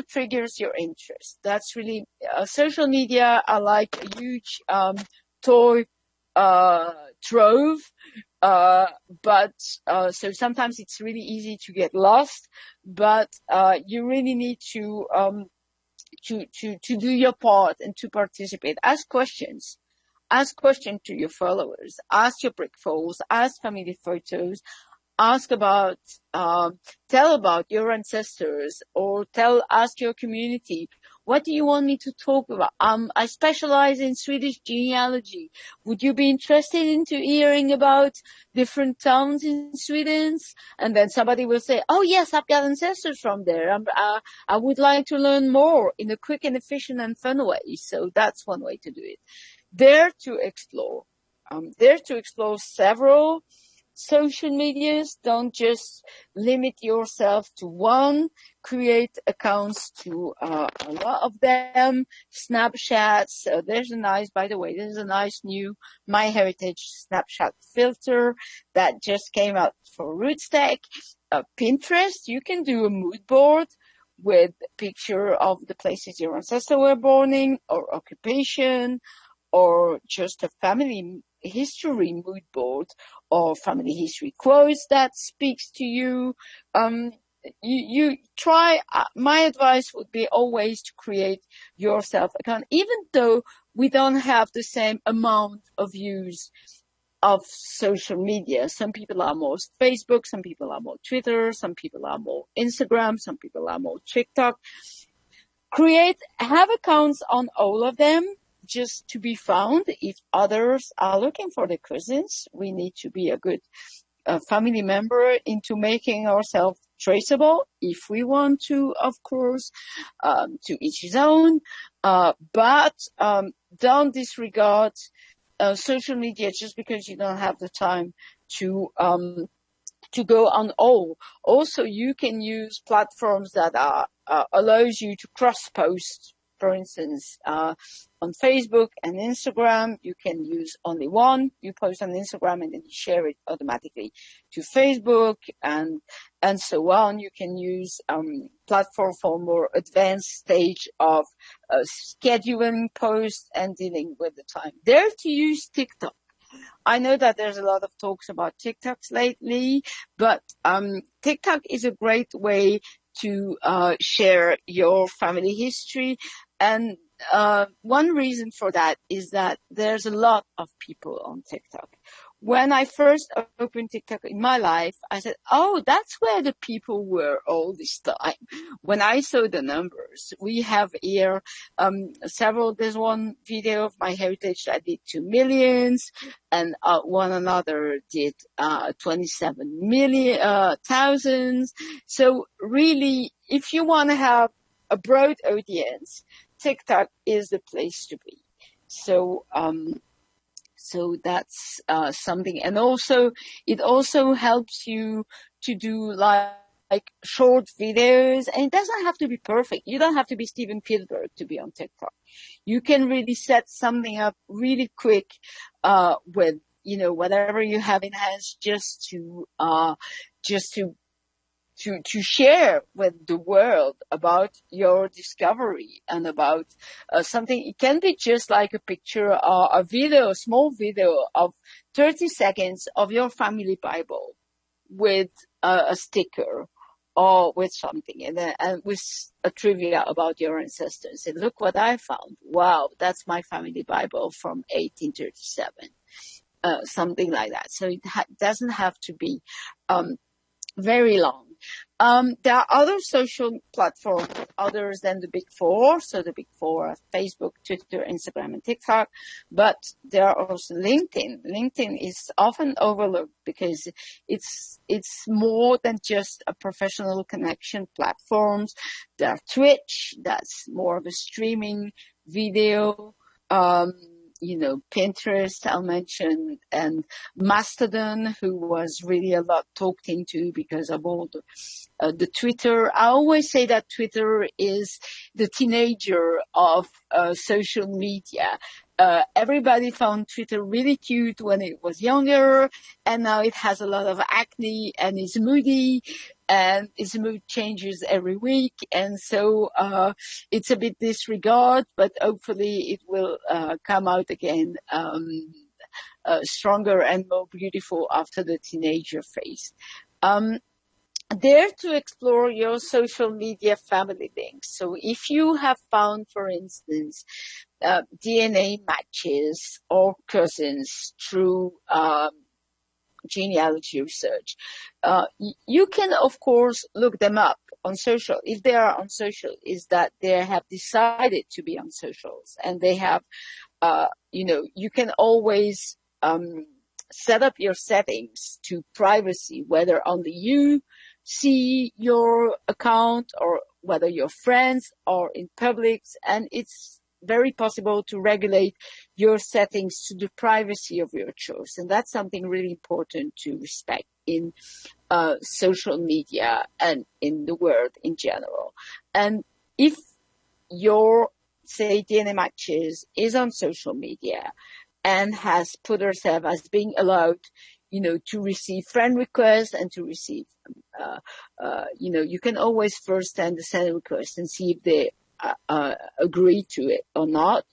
triggers your interest. That's really, social media are like a huge, toy, trove. But so sometimes it's really easy to get lost, but you really need to do your part and to participate. Ask questions to your followers, ask your brick folds, ask family photos, ask about, tell about your ancestors, or ask your community, what do you want me to talk about? I specialize in Swedish genealogy. Would you be interested into hearing about different towns in Sweden? And then somebody will say, oh yes, I've got ancestors from there. I would like to learn more in a quick and efficient and fun way. So that's one way to do it. Dare to explore. Dare to explore several social medias. Don't just limit yourself to one. Create accounts to a lot of them. Snapchats. So by the way, there's a nice new MyHeritage Snapchat filter that just came out for Rootstack. Pinterest, you can do a mood board with a picture of the places your ancestors were born in, or occupation, or just a family history mood board, or family history quotes that speaks to you. You try. My advice would be always to create yourself account, even though we don't have the same amount of use of social media. Some people are more Facebook, some people are more Twitter, some people are more Instagram, some people are more TikTok. Have accounts on all of them, just to be found. If others are looking for their cousins, we need to be a good family member into making ourselves traceable, if we want to, of course, to each his own. But don't disregard social media just because you don't have the time to go on all. Also, you can use platforms that allows you to cross-post. For instance, on Facebook and Instagram, you can use only one. You post on Instagram and then you share it automatically to Facebook and so on. You can use platform for more advanced stage of scheduling posts and dealing with the time. Dare to use TikTok. I know that there's a lot of talks about TikToks lately, but TikTok is a great way to share your family history. And one reason for that is that there's a lot of people on TikTok. When I first opened TikTok in my life, I said, oh, that's where the people were all this time. When I saw the numbers, we have here there's one video of MyHeritage that did 2 million, and one another did 27 million thousands. So really, if you want to have a broad audience, TikTok is the place to be. So that's something. And also, it also helps you to do like short videos, and it doesn't have to be perfect. You don't have to be Steven Spielberg to be on TikTok. You can really set something up really quick with, whatever you have in hand, just to share with the world about your discovery and about something. It can be just like a picture or a small video of 30 seconds of your family Bible with a sticker or with something, and with a trivia about your ancestors. And look what I found. Wow, that's my family Bible from 1837. Something like that. So it doesn't have to be very long. There are other social platforms others than the big four. So the big four are Facebook, Twitter, Instagram, and TikTok. But there are also LinkedIn. LinkedIn is often overlooked because it's more than just a professional connection platforms. There are Twitch, that's more of a streaming video. Pinterest, I'll mention, and Mastodon, who was really a lot talked into because of all the Twitter. I always say that Twitter is the teenager of social media. Everybody found Twitter really cute when it was younger, and now it has a lot of acne and is moody, and its mood changes every week. And so it's a bit disregard, but hopefully it will come out again stronger and more beautiful after the teenager phase. Dare to explore your social media family links. So if you have found, for instance, DNA matches or cousins through genealogy research, you can, of course, look them up on social. If they are on social, is that they have decided to be on socials, and they have, you can always set up your settings to privacy, whether only you see your account or whether your friends are in public, and it's very possible to regulate your settings to the privacy of your choice. And that's something really important to respect in social media and in the world in general. And if your, say, DNA Matches is on social media and has put herself as being allowed, to receive friend requests and to receive, you can always first send a send request and see if they agree to it or not.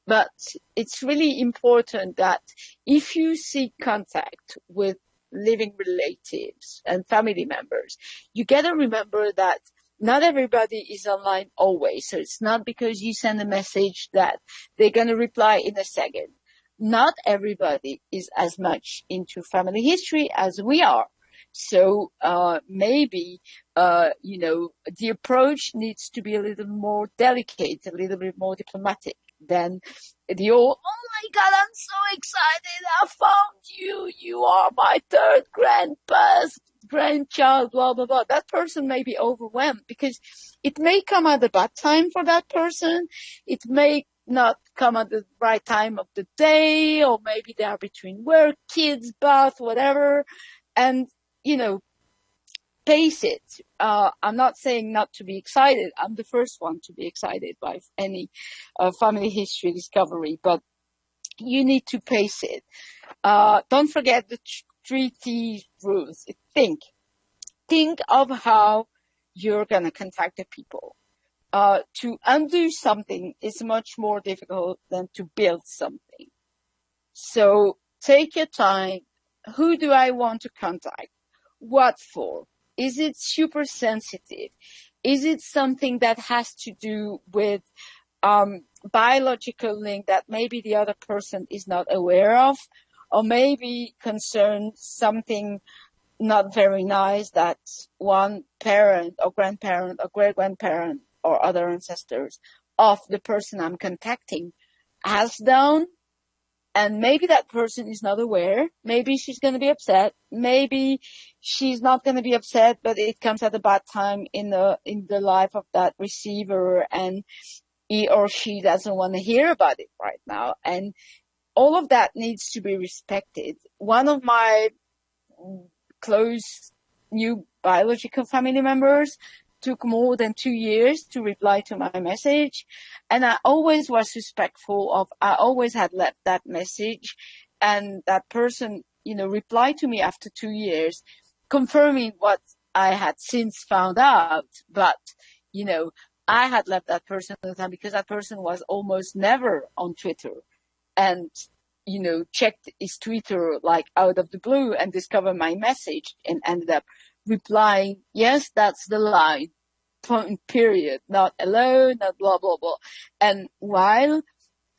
But it's really important that if you seek contact with living relatives and family members, you got to remember that not everybody is online always. So it's not because you send a message that they're going to reply in a second. Not everybody is as much into family history as we are. So maybe, the approach needs to be a little more delicate, a little bit more diplomatic than the old, oh my God, I'm so excited, I found you, you are my third grandchild, blah, blah, blah. That person may be overwhelmed because it may come at a bad time for that person. It may not come at the right time of the day, or maybe they are between work, kids, bath, whatever. And, pace it. I'm not saying not to be excited. I'm the first one to be excited by any family history discovery, but you need to pace it. Don't forget the 3T rules. Think of how you're going to contact the people. To undo something is much more difficult than to build something. So take your time. Who do I want to contact? What for? Is it super sensitive? Is it something that has to do with biological link that maybe the other person is not aware of, or maybe concerns something not very nice that one parent or grandparent or great-grandparent or other ancestors of the person I'm contacting has done? And maybe that person is not aware. Maybe she's going to be upset. Maybe she's not going to be upset, but it comes at a bad time in the life of that receiver, and he or she doesn't want to hear about it right now. And all of that needs to be respected. One of my close new biological family members took more than 2 years to reply to my message. And I always was respectful I always had left that message. And that person, replied to me after 2 years, confirming what I had since found out. But, I had left that person at the time because that person was almost never on Twitter. And, checked his Twitter like out of the blue and discovered my message and ended up replying, yes, that's the line, point, period, not alone, not blah, blah, blah. And while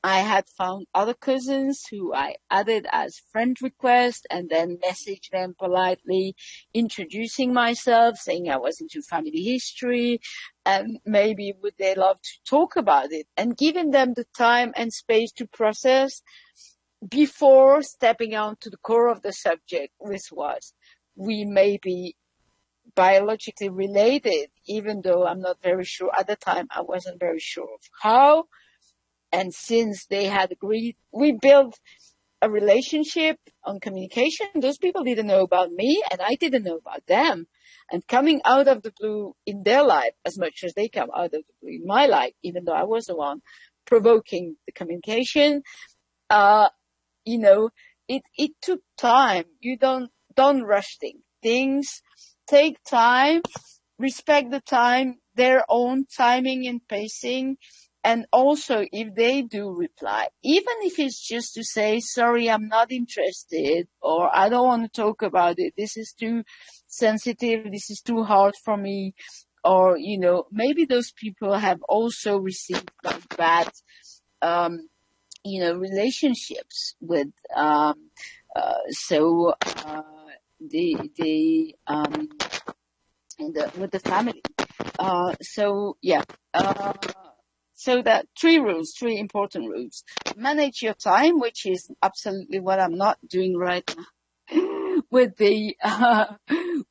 I had found other cousins who I added as friend request and then messaged them politely, introducing myself, saying I was into family history, and maybe would they love to talk about it, and giving them the time and space to process before stepping on to the core of the subject, which was we may be biologically related, even though I'm not very sure. At the time, I wasn't very sure of how. And since they had agreed, we built a relationship on communication. Those people didn't know about me, and I didn't know about them. And coming out of the blue in their life, as much as they come out of the blue in my life, even though I was the one provoking the communication, it took time. You don't rush things. Things take time, respect the time, their own timing and pacing. And also, if they do reply, even if it's just to say, sorry, I'm not interested, or I don't want to talk about it, this is too sensitive, this is too hard for me, or, maybe those people have also received like bad, relationships with, with the family. So that three important rules. Manage your time, which is absolutely what I'm not doing right now. with the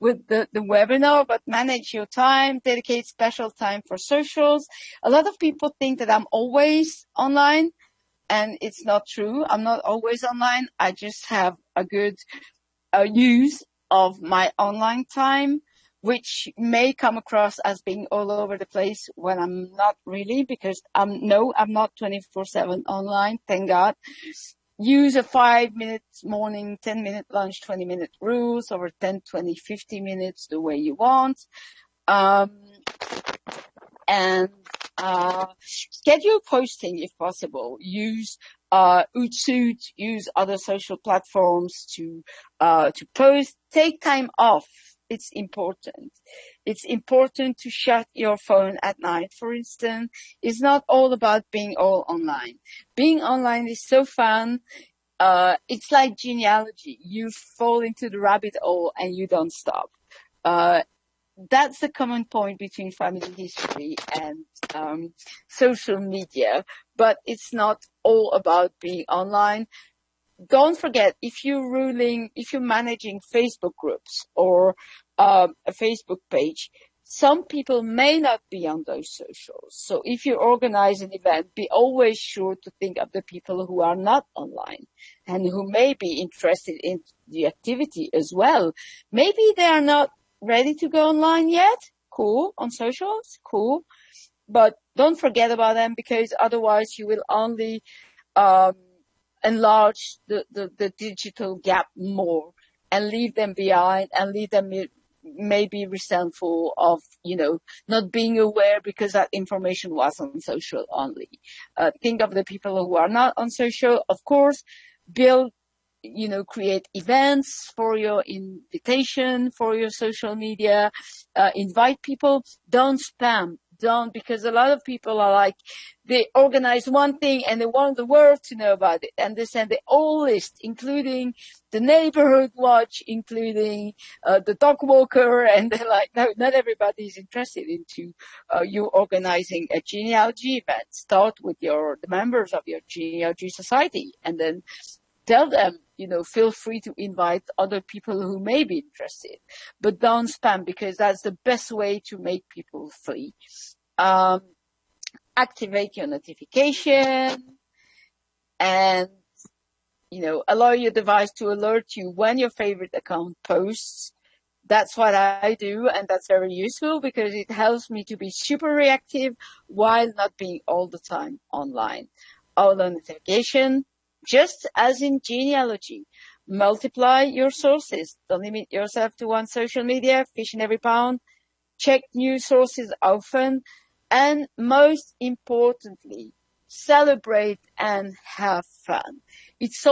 webinar, but manage your time, dedicate special time for socials. A lot of people think that I'm always online, and it's not true. I'm not always online. I just have a good use of my online time, which may come across as being all over the place when I'm not really, because I'm not 24/7 online, thank God. Use a 5 minute morning, 10-minute lunch, 20-minute rules over 10, 20, 50 minutes the way you want. And schedule posting if possible. Use Hootsuite, use other social platforms to post. Take time off. It's important. It's important to shut your phone at night, for instance. It's not all about being all online. Being online is so fun. It's like genealogy. You fall into the rabbit hole and you don't stop. That's the common point between family history and social media, but it's not all about being online. Don't forget, if you're managing Facebook groups or a Facebook page, some people may not be on those socials. So if you organize an event, be always sure to think of the people who are not online and who may be interested in the activity as well. Maybe they are not ready to go online yet. Cool. On socials. Cool. But don't forget about them, because otherwise you will only enlarge the digital gap more and leave them behind and leave them maybe resentful of, not being aware because that information was on social only. Think of the people who are not on social. Of course, create events for your invitation, for your social media, invite people. Don't spam. Because a lot of people are like, they organize one thing and they want the world to know about it. And they send the whole list, including the neighborhood watch, including the dog walker. And they're like, no, not everybody is interested into you organizing a genealogy event. Start with the members of your genealogy society, and then tell them, feel free to invite other people who may be interested, but don't spam, because that's the best way to make people flee. Activate your notification and, allow your device to alert you when your favorite account posts. That's what I do, and that's very useful because it helps me to be super reactive while not being all the time online. Auto notification. Just as in genealogy, multiply your sources. Don't limit yourself to one social media. Fish in every pond. Check new sources often. And most importantly, celebrate and have fun. It's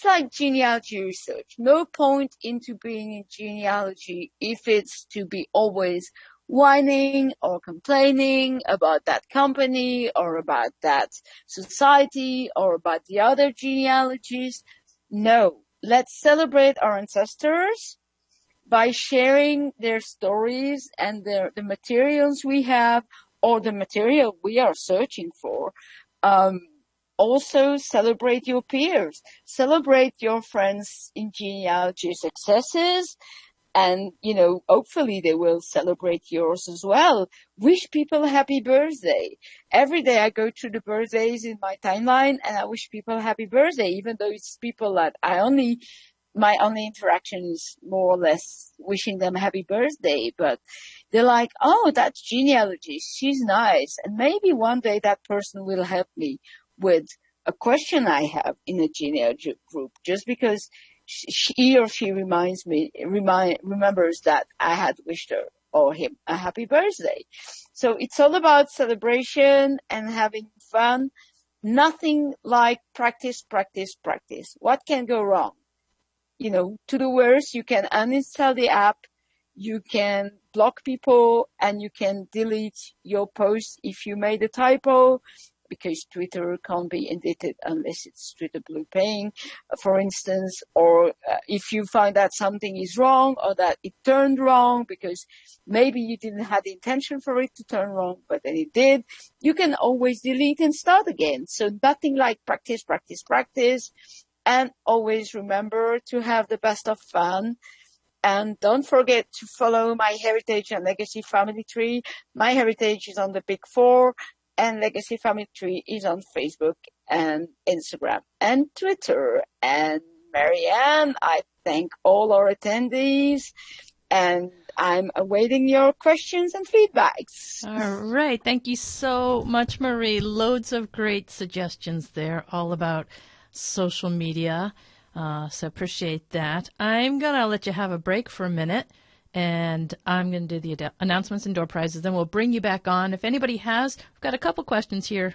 like genealogy research. No point into being in genealogy if it's to be always whining or complaining about that company or about that society or about the other genealogies. No, let's celebrate our ancestors by sharing their stories and the materials we have or the material we are searching for. Also celebrate your peers, celebrate your friends in genealogy successes. And, hopefully they will celebrate yours as well. Wish people a happy birthday. Every day I go through the birthdays in my timeline and I wish people a happy birthday, even though it's people that my only interaction is more or less wishing them a happy birthday. But they're like, oh, that's genealogy. She's nice. And maybe one day that person will help me with a question I have in a genealogy group, just because he or she remembers that I had wished her or him a happy birthday. So it's all about celebration and having fun. Nothing like practice, practice, practice. What can go wrong? To the worst, you can uninstall the app, you can block people, and you can delete your post if you made a typo, because Twitter can't be edited unless it's Twitter Blue paying, for instance, or if you find that something is wrong or that it turned wrong because maybe you didn't have the intention for it to turn wrong, but then it did, you can always delete and start again. So nothing like practice, practice, practice. And always remember to have the best of fun. And don't forget to follow My Heritage and Legacy Family Tree. My Heritage is on the Big Four, and Legacy Family Tree is on Facebook and Instagram and Twitter. And Marianne, I thank all our attendees, and I'm awaiting your questions and feedbacks. All right. Thank you so much, Marie. Loads of great suggestions there, all about social media. So appreciate that. I'm going to let you have a break for a minute, and I'm going to do the announcements and door prizes. Then we'll bring you back on. If anybody has, we've got a couple questions here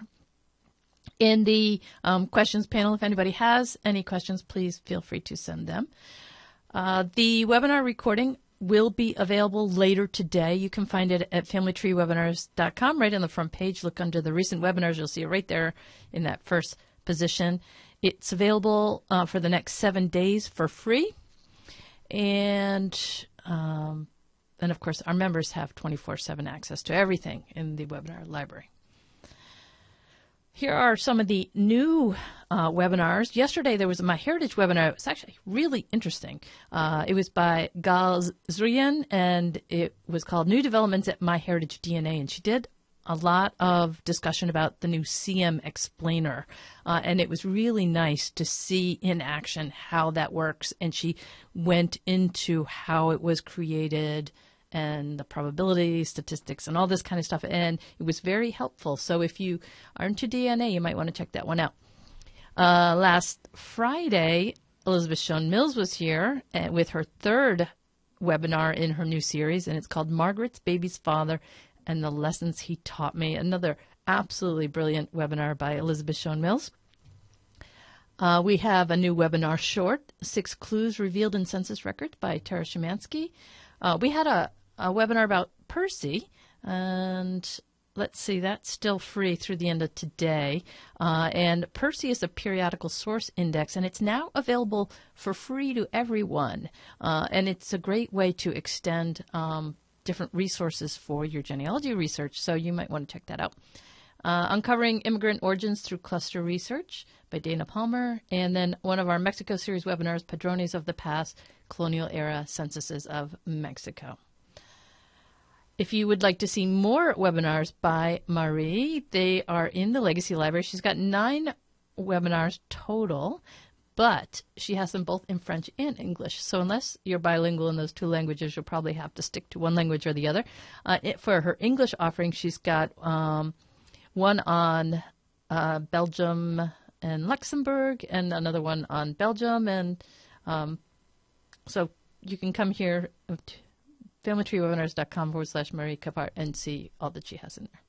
in the questions panel. If anybody has any questions, please feel free to send them. The webinar recording will be available later today. You can find it at familytreewebinars.com. Right on the front page, look under the recent webinars. You'll see it right there in that first position. It's available for the next 7 days for free. And of course, our members have 24/7 access to everything in the webinar library. Here are some of the new webinars. Yesterday, there was a MyHeritage webinar. It was actually really interesting. It was by Gal Zrian, and it was called New Developments at MyHeritage DNA. And she did a lot of discussion about the new CM Explainer. And it was really nice to see in action how that works. And she went into how it was created and the probability, statistics, and all this kind of stuff. And it was very helpful. So if you are into DNA, you might want to check that one out. Last Friday, Elizabeth Schoen Mills was here with her third webinar in her new series, and it's called Margaret's Baby's Father and the Lessons He Taught Me. Another absolutely brilliant webinar by Elizabeth Schoen Mills. We have a new webinar short, 6 Clues Revealed in Census Records by Tara Szymanski. We had a webinar about Percy, and let's see, that's still free through the end of today. And Percy is a periodical source index, and it's now available for free to everyone. And it's a great way to extend different resources for your genealogy research, so you might want to check that out. Uncovering Immigrant Origins Through Cluster Research by Dana Palmer, and then one of our Mexico series webinars, Padrones of the Past, Colonial Era Censuses of Mexico. If you would like to see more webinars by Marie, they are in the Legacy Library. She's got 9 webinars total, but she has them both in French and English. So unless you're bilingual in those 2 languages, you'll probably have to stick to one language or the other. For her English offering, she's got one on Belgium and Luxembourg, and another one on Belgium. And so you can come here to familytreewebinars.com/Marie Capart and see all that she has in there.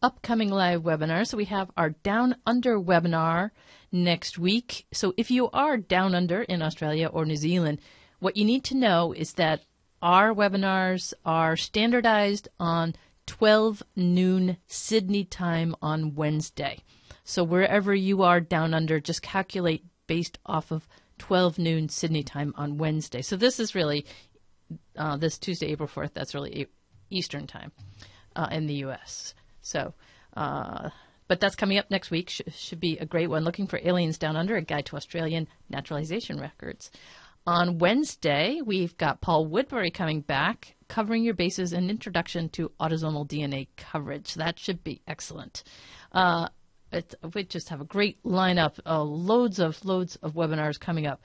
Upcoming live webinars. So we have our Down Under webinar next week. So if you are down under in Australia or New Zealand, what you need to know is that our webinars are standardized on 12 noon Sydney time on Wednesday. So wherever you are down under, just calculate based off of 12 noon Sydney time on Wednesday. So this is really this Tuesday, April 4th. That's really Eastern time in the U.S. So, but that's coming up next week. Should be a great one. Looking for Aliens Down Under, a guide to Australian naturalization records. On Wednesday, we've got Paul Woodbury coming back, covering your bases, an introduction to autosomal DNA coverage. That should be excellent. We just have a great lineup, loads of webinars coming up.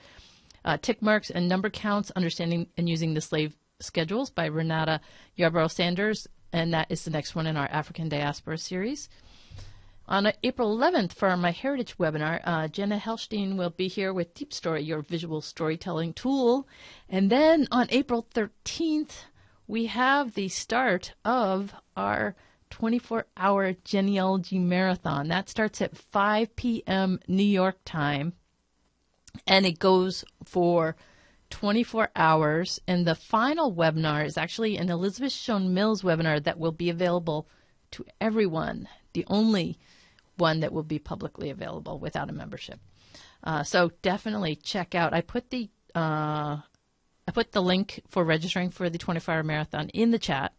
Tick marks and number counts, understanding and using the slave schedules by Renata Yarborough Sanders, and that is the next one in our African Diaspora series. On April 11th, for our MyHeritage webinar, Jenna Helstein will be here with Deep Story, your visual storytelling tool. And then on April 13th, we have the start of our 24-hour genealogy marathon. That starts at 5 p.m. New York time, and it goes for 24 hours. And the final webinar is actually an Elizabeth Schoen Mills webinar that will be available to everyone, the only one that will be publicly available without a membership. So definitely check out. I put the link for registering for the 24-hour marathon in the chat.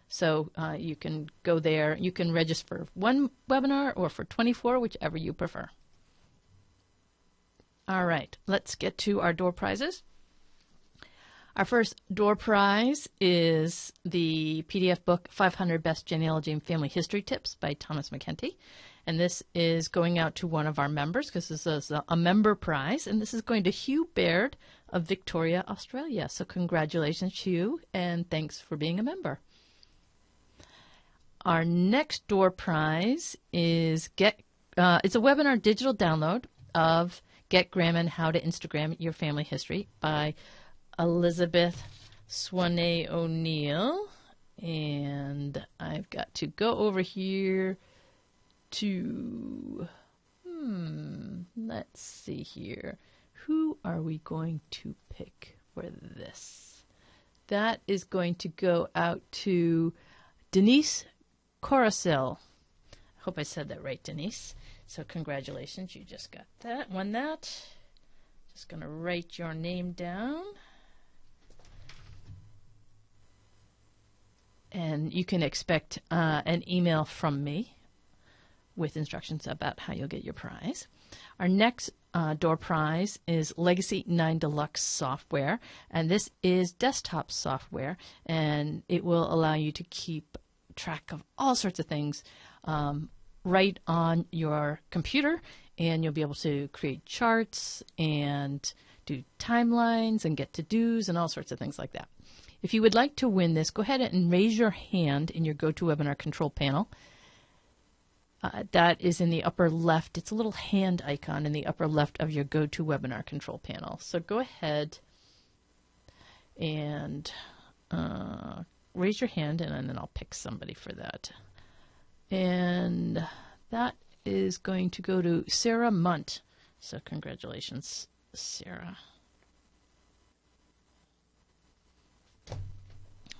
So you can go there. You can register for one webinar or for 24, whichever you prefer. All right, let's get to our door prizes. Our first door prize is the PDF book, 500 Best Genealogy and Family History Tips by Thomas McKenty. And this is going out to one of our members because this is a member prize. And this is going to Hugh Baird of Victoria, Australia. So congratulations, Hugh, and thanks for being a member. Our next door prize is it's a webinar digital download of Get Grandma How to Instagram Your Family History by Elizabeth Swanee O'Neill. And I've got to go over here to, let's see here. Who are we going to pick for this? That is going to go out to Denise Coruscant. I hope I said that right, Denise. So congratulations, you just got that, won that. Just going to write your name down. And you can expect an email from me with instructions about how you'll get your prize. Our next door prize is Legacy 9 Deluxe software. And this is desktop software. And it will allow you to keep track of all sorts of things right on your computer. And you'll be able to create charts and do timelines and get to-dos and all sorts of things like that. If you would like to win this, go ahead and raise your hand in your GoToWebinar control panel. That is in the upper left. It's a little hand icon in the upper left of your GoToWebinar control panel. So go ahead and raise your hand, and then I'll pick somebody for that. And that is going to go to Sarah Munt. So congratulations, Sarah.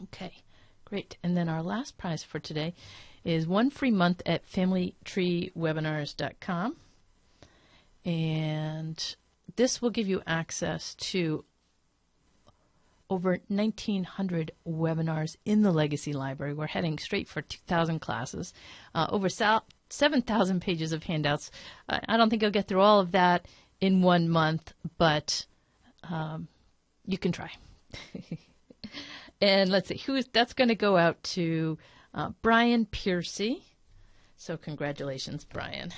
Okay, great. And then our last prize for today is 1 free month at familytreewebinars.com. And this will give you access to over 1,900 webinars in the Legacy Library. We're heading straight for 2,000 classes, over 7,000 pages of handouts. I don't think I'll get through all of that in 1 month, but you can try. And let's see, that's going to go out to Brian Piercy. So congratulations, Brian.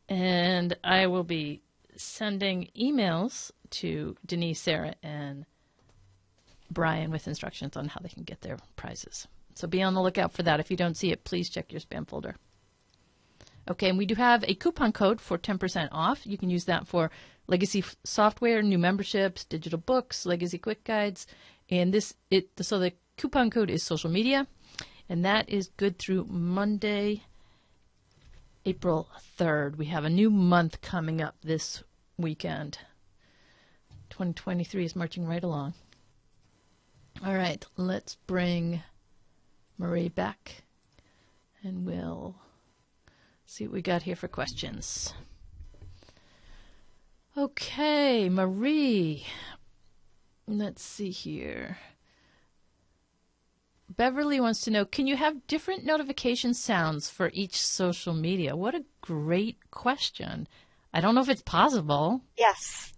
And I will be sending emails to Denise, Sarah, and Brian with instructions on how they can get their prizes. So be on the lookout for that. If you don't see it, please check your spam folder. Okay, and we do have a coupon code for 10% off. You can use that for Legacy software, new memberships, digital books, Legacy quick guides, and so the coupon code is social media, and that is good through Monday, April 3rd. We have a new month coming up this weekend. 2023 is marching right along. All right, let's bring Marie back, and we'll see what we got here for questions. Okay, Marie. Let's see here. Beverly wants to know, can you have different notification sounds for each social media? What a great question. I don't know if it's possible. Yes.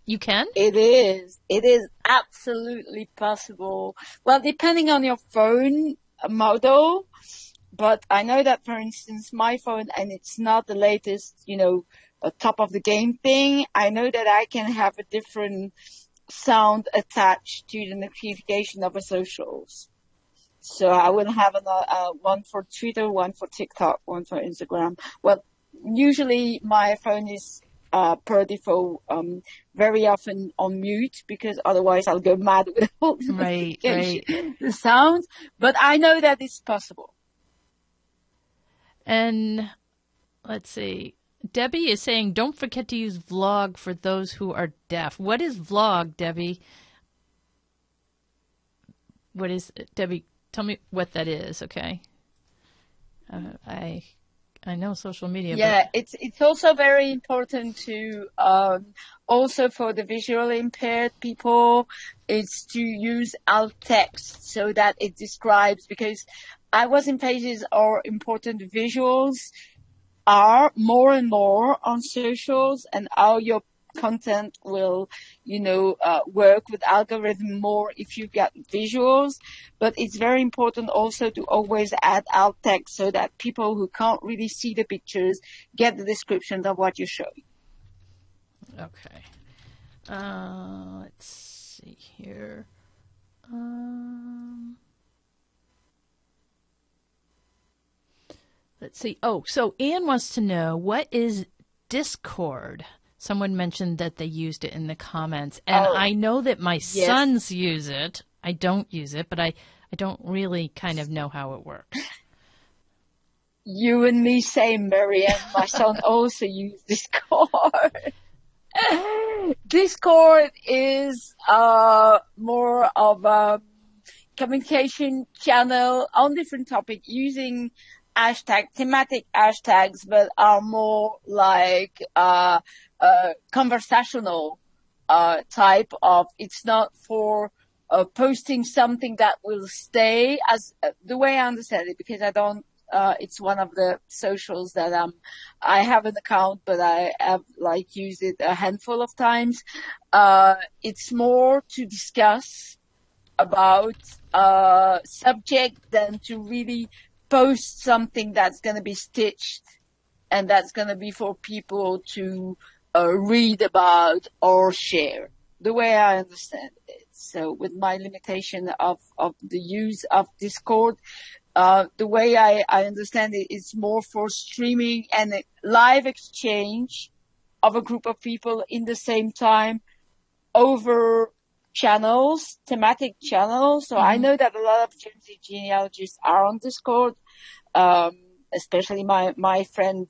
You can? It is. It is absolutely possible. Well, depending on your phone model, but I know that, for instance, my phone, and it's not the latest, a top of the game thing. I know that I can have a different sound attached to the notification of the socials. So I will have one for Twitter, one for TikTok, one for Instagram. Well, usually my phone is per default very often on mute, because otherwise I'll go mad with all the the sounds. But I know that it's possible. And let's see. Debbie is saying, don't forget to use vlog for those who are deaf. What is vlog, Debbie? What is it? Debbie, tell me what that is, okay? I know social media. Yeah, but it's also very important to also for the visually impaired people, is to use alt text so that it describes, because I was in pages or important visuals. are more and more on socials, and how your content will, work with algorithm more if you get visuals. But it's very important also to always add alt text so that people who can't really see the pictures get the description of what you're showing. Okay. Let's see here. Let's see. Oh, so Anne wants to know, what is Discord? Someone mentioned that they used it in the comments. And I know that my sons use it. I don't use it, but I don't really kind of know how it works. You and me same, Marianne. My son also uses Discord. Discord is more of a communication channel on different topics using thematic hashtags, but are more like conversational type of. It's not for posting something that will stay, as the way I understand it, because I don't. It's one of the socials that I have an account, but I have used it a handful of times. It's more to discuss about subject than to really post something that's going to be stitched and that's going to be for people to read about or share, the way I understand it. So with my limitation of the use of Discord, the way I understand it is more for streaming and a live exchange of a group of people in the same time over channels, thematic channels. So I know that a lot of Gen Z genealogists are on Discord, especially my friend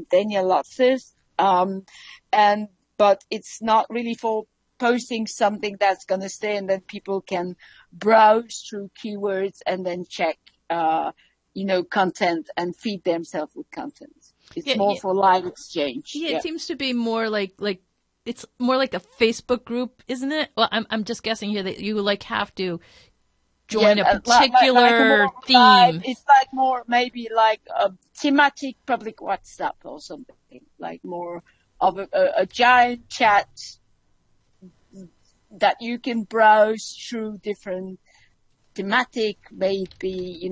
Genealogists. But it's not really for posting something that's going to stay, and then people can browse through keywords and then check content and feed themselves with content. It's more for live exchange. Yeah, it seems to be more like it's more like a Facebook group, isn't it? Well, I'm just guessing here that you have to join a particular theme. It's more maybe like a thematic public WhatsApp or something, like more of a giant chat that you can browse through different thematic, maybe,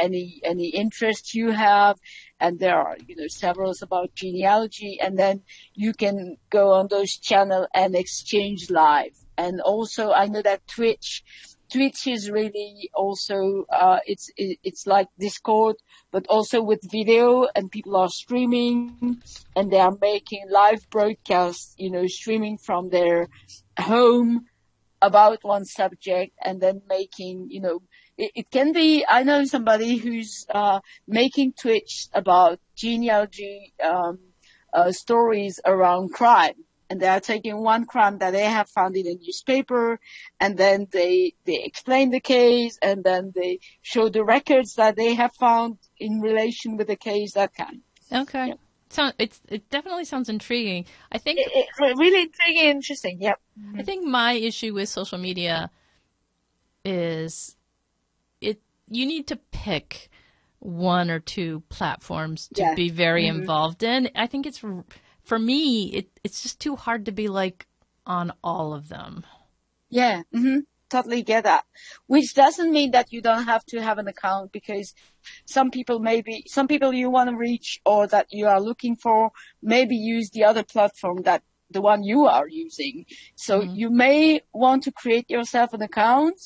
any interest you have. And there are, several about genealogy, and then you can go on those channels and exchange live. And also I know that Twitch is really also, it's like Discord, but also with video, and people are streaming and they are making live broadcasts, streaming from their home about one subject, and then making, it can be, I know somebody who's making Twitch about genealogy stories around crime. And they are taking one crime that they have found in a newspaper, and then they explain the case, and then they show the records that they have found in relation with the case, that kind. Okay. Yeah. It definitely sounds intriguing. I think it's really intriguing and interesting. Yep. I think my issue with social media is you need to pick one or two platforms to be very involved in. I think it's, for me, it's just too hard to be on all of them. Yeah. Totally get that. Which doesn't mean that you don't have to have an account, because some people you want to reach or that you are looking for maybe use the other platform that the one you are using. So you may want to create yourself an account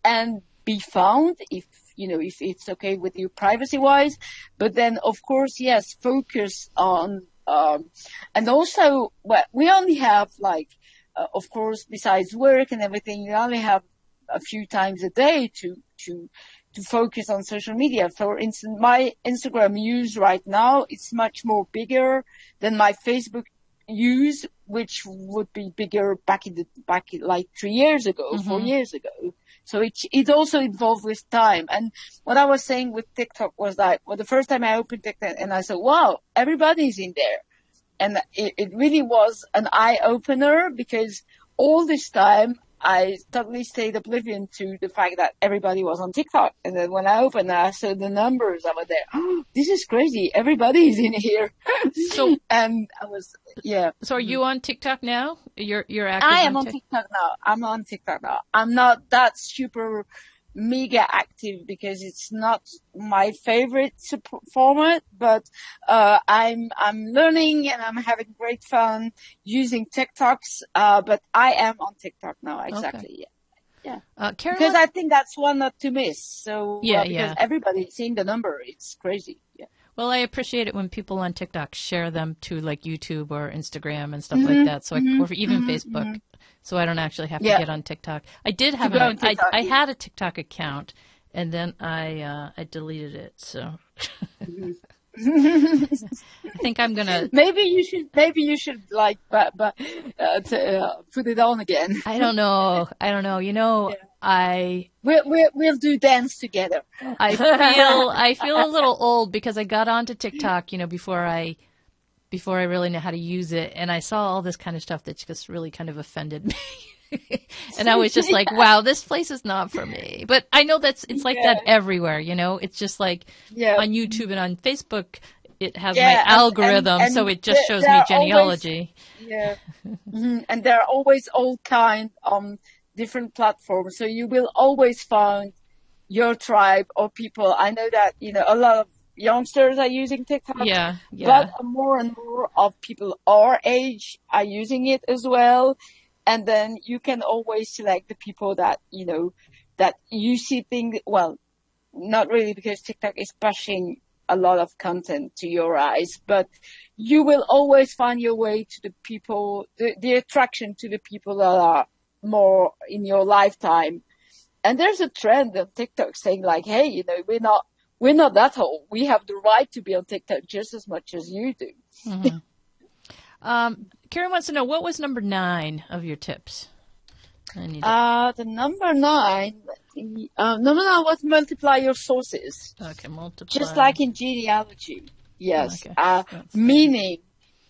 and be found if it's okay with you privacy wise. But then of course, yes, focus on, and also, we only have of course, besides work and everything, you only have a few times a day to focus on social media. For instance, my Instagram use right now, it's much more bigger than my Facebook use, which would be bigger back 3 years ago, 4 years ago. So it also evolved with time. And what I was saying with TikTok was the first time I opened TikTok and I said, wow, everybody's in there. And it really was an eye opener, because all this time I totally stayed oblivion to the fact that everybody was on TikTok. And then when I opened it, I saw the numbers over there. Oh, this is crazy. Everybody's in here. So, and I was, yeah. So are you on TikTok now? You're active I am on on TikTok now. I'm on TikTok now. I'm not that super mega active because it's not my favorite format, but I'm learning and I'm having great fun using TikToks. But I am on TikTok now. Exactly. Okay. Yeah. Because I think that's one not to miss. So because everybody's seeing the number, it's crazy. Yeah. Well, I appreciate it when people on TikTok share them to like YouTube or Instagram and stuff like that. So or even Facebook. So I don't actually have to get on TikTok. I did have I had a TikTok account, and then I deleted it. So I think I'm gonna. Maybe you should like, put it on again. I don't know. You know, we'll do dance together. I feel a little old because I got onto TikTok, you know, before I really know how to use it, and I saw all this kind of stuff that just really kind of offended me. And I was just like, wow, this place is not for me. But I know it's like that everywhere, you know? It's just like on YouTube and on Facebook, it has my algorithm, and so it just shows me genealogy. Always, and there are always all kinds on different platforms. So you will always find your tribe or people. I know that, you know, a lot of youngsters are using TikTok, but more and more of people our age are using it as well. And then you can always select the people that, you know, that you see things, well, not really because TikTok is pushing a lot of content to your eyes, but you will always find your way to the people, the attraction to the people that are more in your lifetime. And there's a trend on TikTok saying like, hey, you know, we're not that old. We have the right to be on TikTok just as much as you do. Karen wants to know, what was number 9 of your tips? The number 9 was multiply your sources. Okay, multiply. Just like in genealogy. Yes. Okay. Meaning,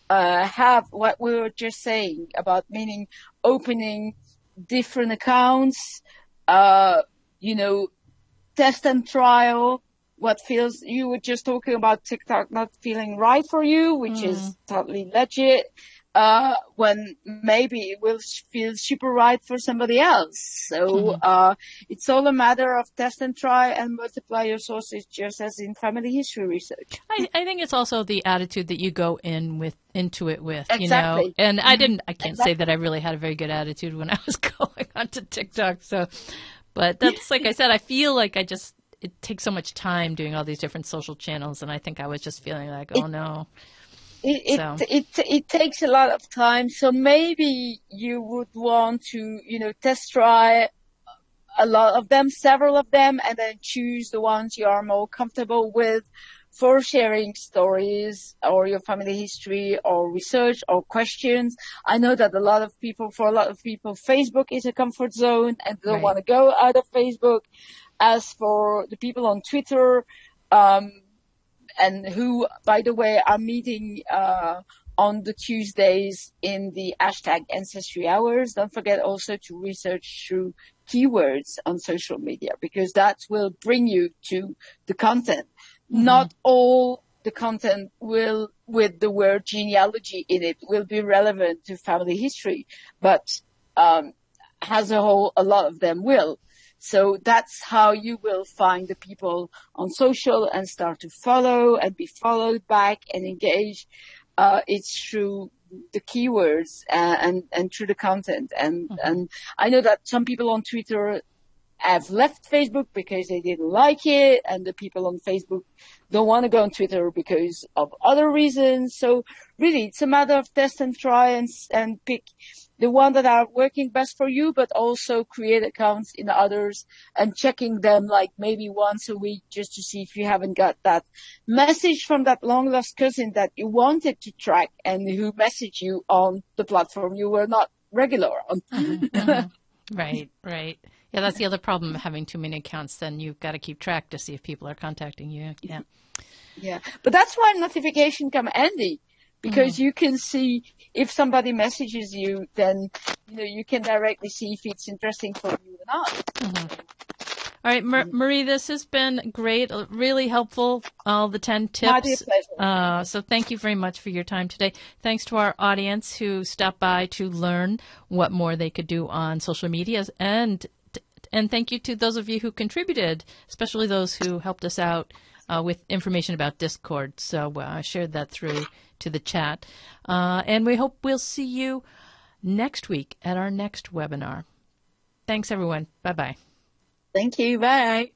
have what we were just saying about meaning opening different accounts, you know, test and trial. What feels, you were just talking about TikTok not feeling right for you, which is totally legit. When maybe it will feel super right for somebody else. So, it's all a matter of test and try and multiply your sources, just as in family history research. I think it's also the attitude that you go into it with, you know, and I can't say that I really had a very good attitude when I was going onto TikTok. So, but that's, like I said, I feel like it takes so much time doing all these different social channels. And I think I was just feeling like, oh no. It takes a lot of time. So maybe you would want to, you know, test try a lot of them, several of them, and then choose the ones you are more comfortable with for sharing stories or your family history or research or questions. I know that for a lot of people, Facebook is a comfort zone and they don't want to go out of Facebook. As for the people on Twitter, and who, by the way, are meeting on the Tuesdays in the hashtag Ancestry Hours. Don't forget also to research through keywords on social media, because that will bring you to the content. Not all the content will, with the word genealogy in it, will be relevant to family history, but as a whole, a lot of them will. So that's how you will find the people on social and start to follow and be followed back and engage. It's through the keywords and through the content. And I know that some people on Twitter have left Facebook because they didn't like it, and the people on Facebook don't want to go on Twitter because of other reasons. So really, it's a matter of test and try and pick the one that are working best for you, but also create accounts in others and checking them like maybe once a week just to see if you haven't got that message from that long lost cousin that you wanted to track and who messaged you on the platform you were not regular on. Right. Yeah, that's the other problem of having too many accounts. Then you've got to keep track to see if people are contacting you. Yeah. But that's why notification come handy, because you can see if somebody messages you, then you can directly see if it's interesting for you or not. Mm-hmm. All right, Marie, this has been great, really helpful, all the 10 tips. My dear pleasure. So thank you very much for your time today. Thanks to our audience who stopped by to learn what more they could do on social media. And thank you to those of you who contributed, especially those who helped us out with information about Discord. So I shared that through to the chat. And we hope we'll see you next week at our next webinar. Thanks, everyone. Bye-bye. Thank you. Bye.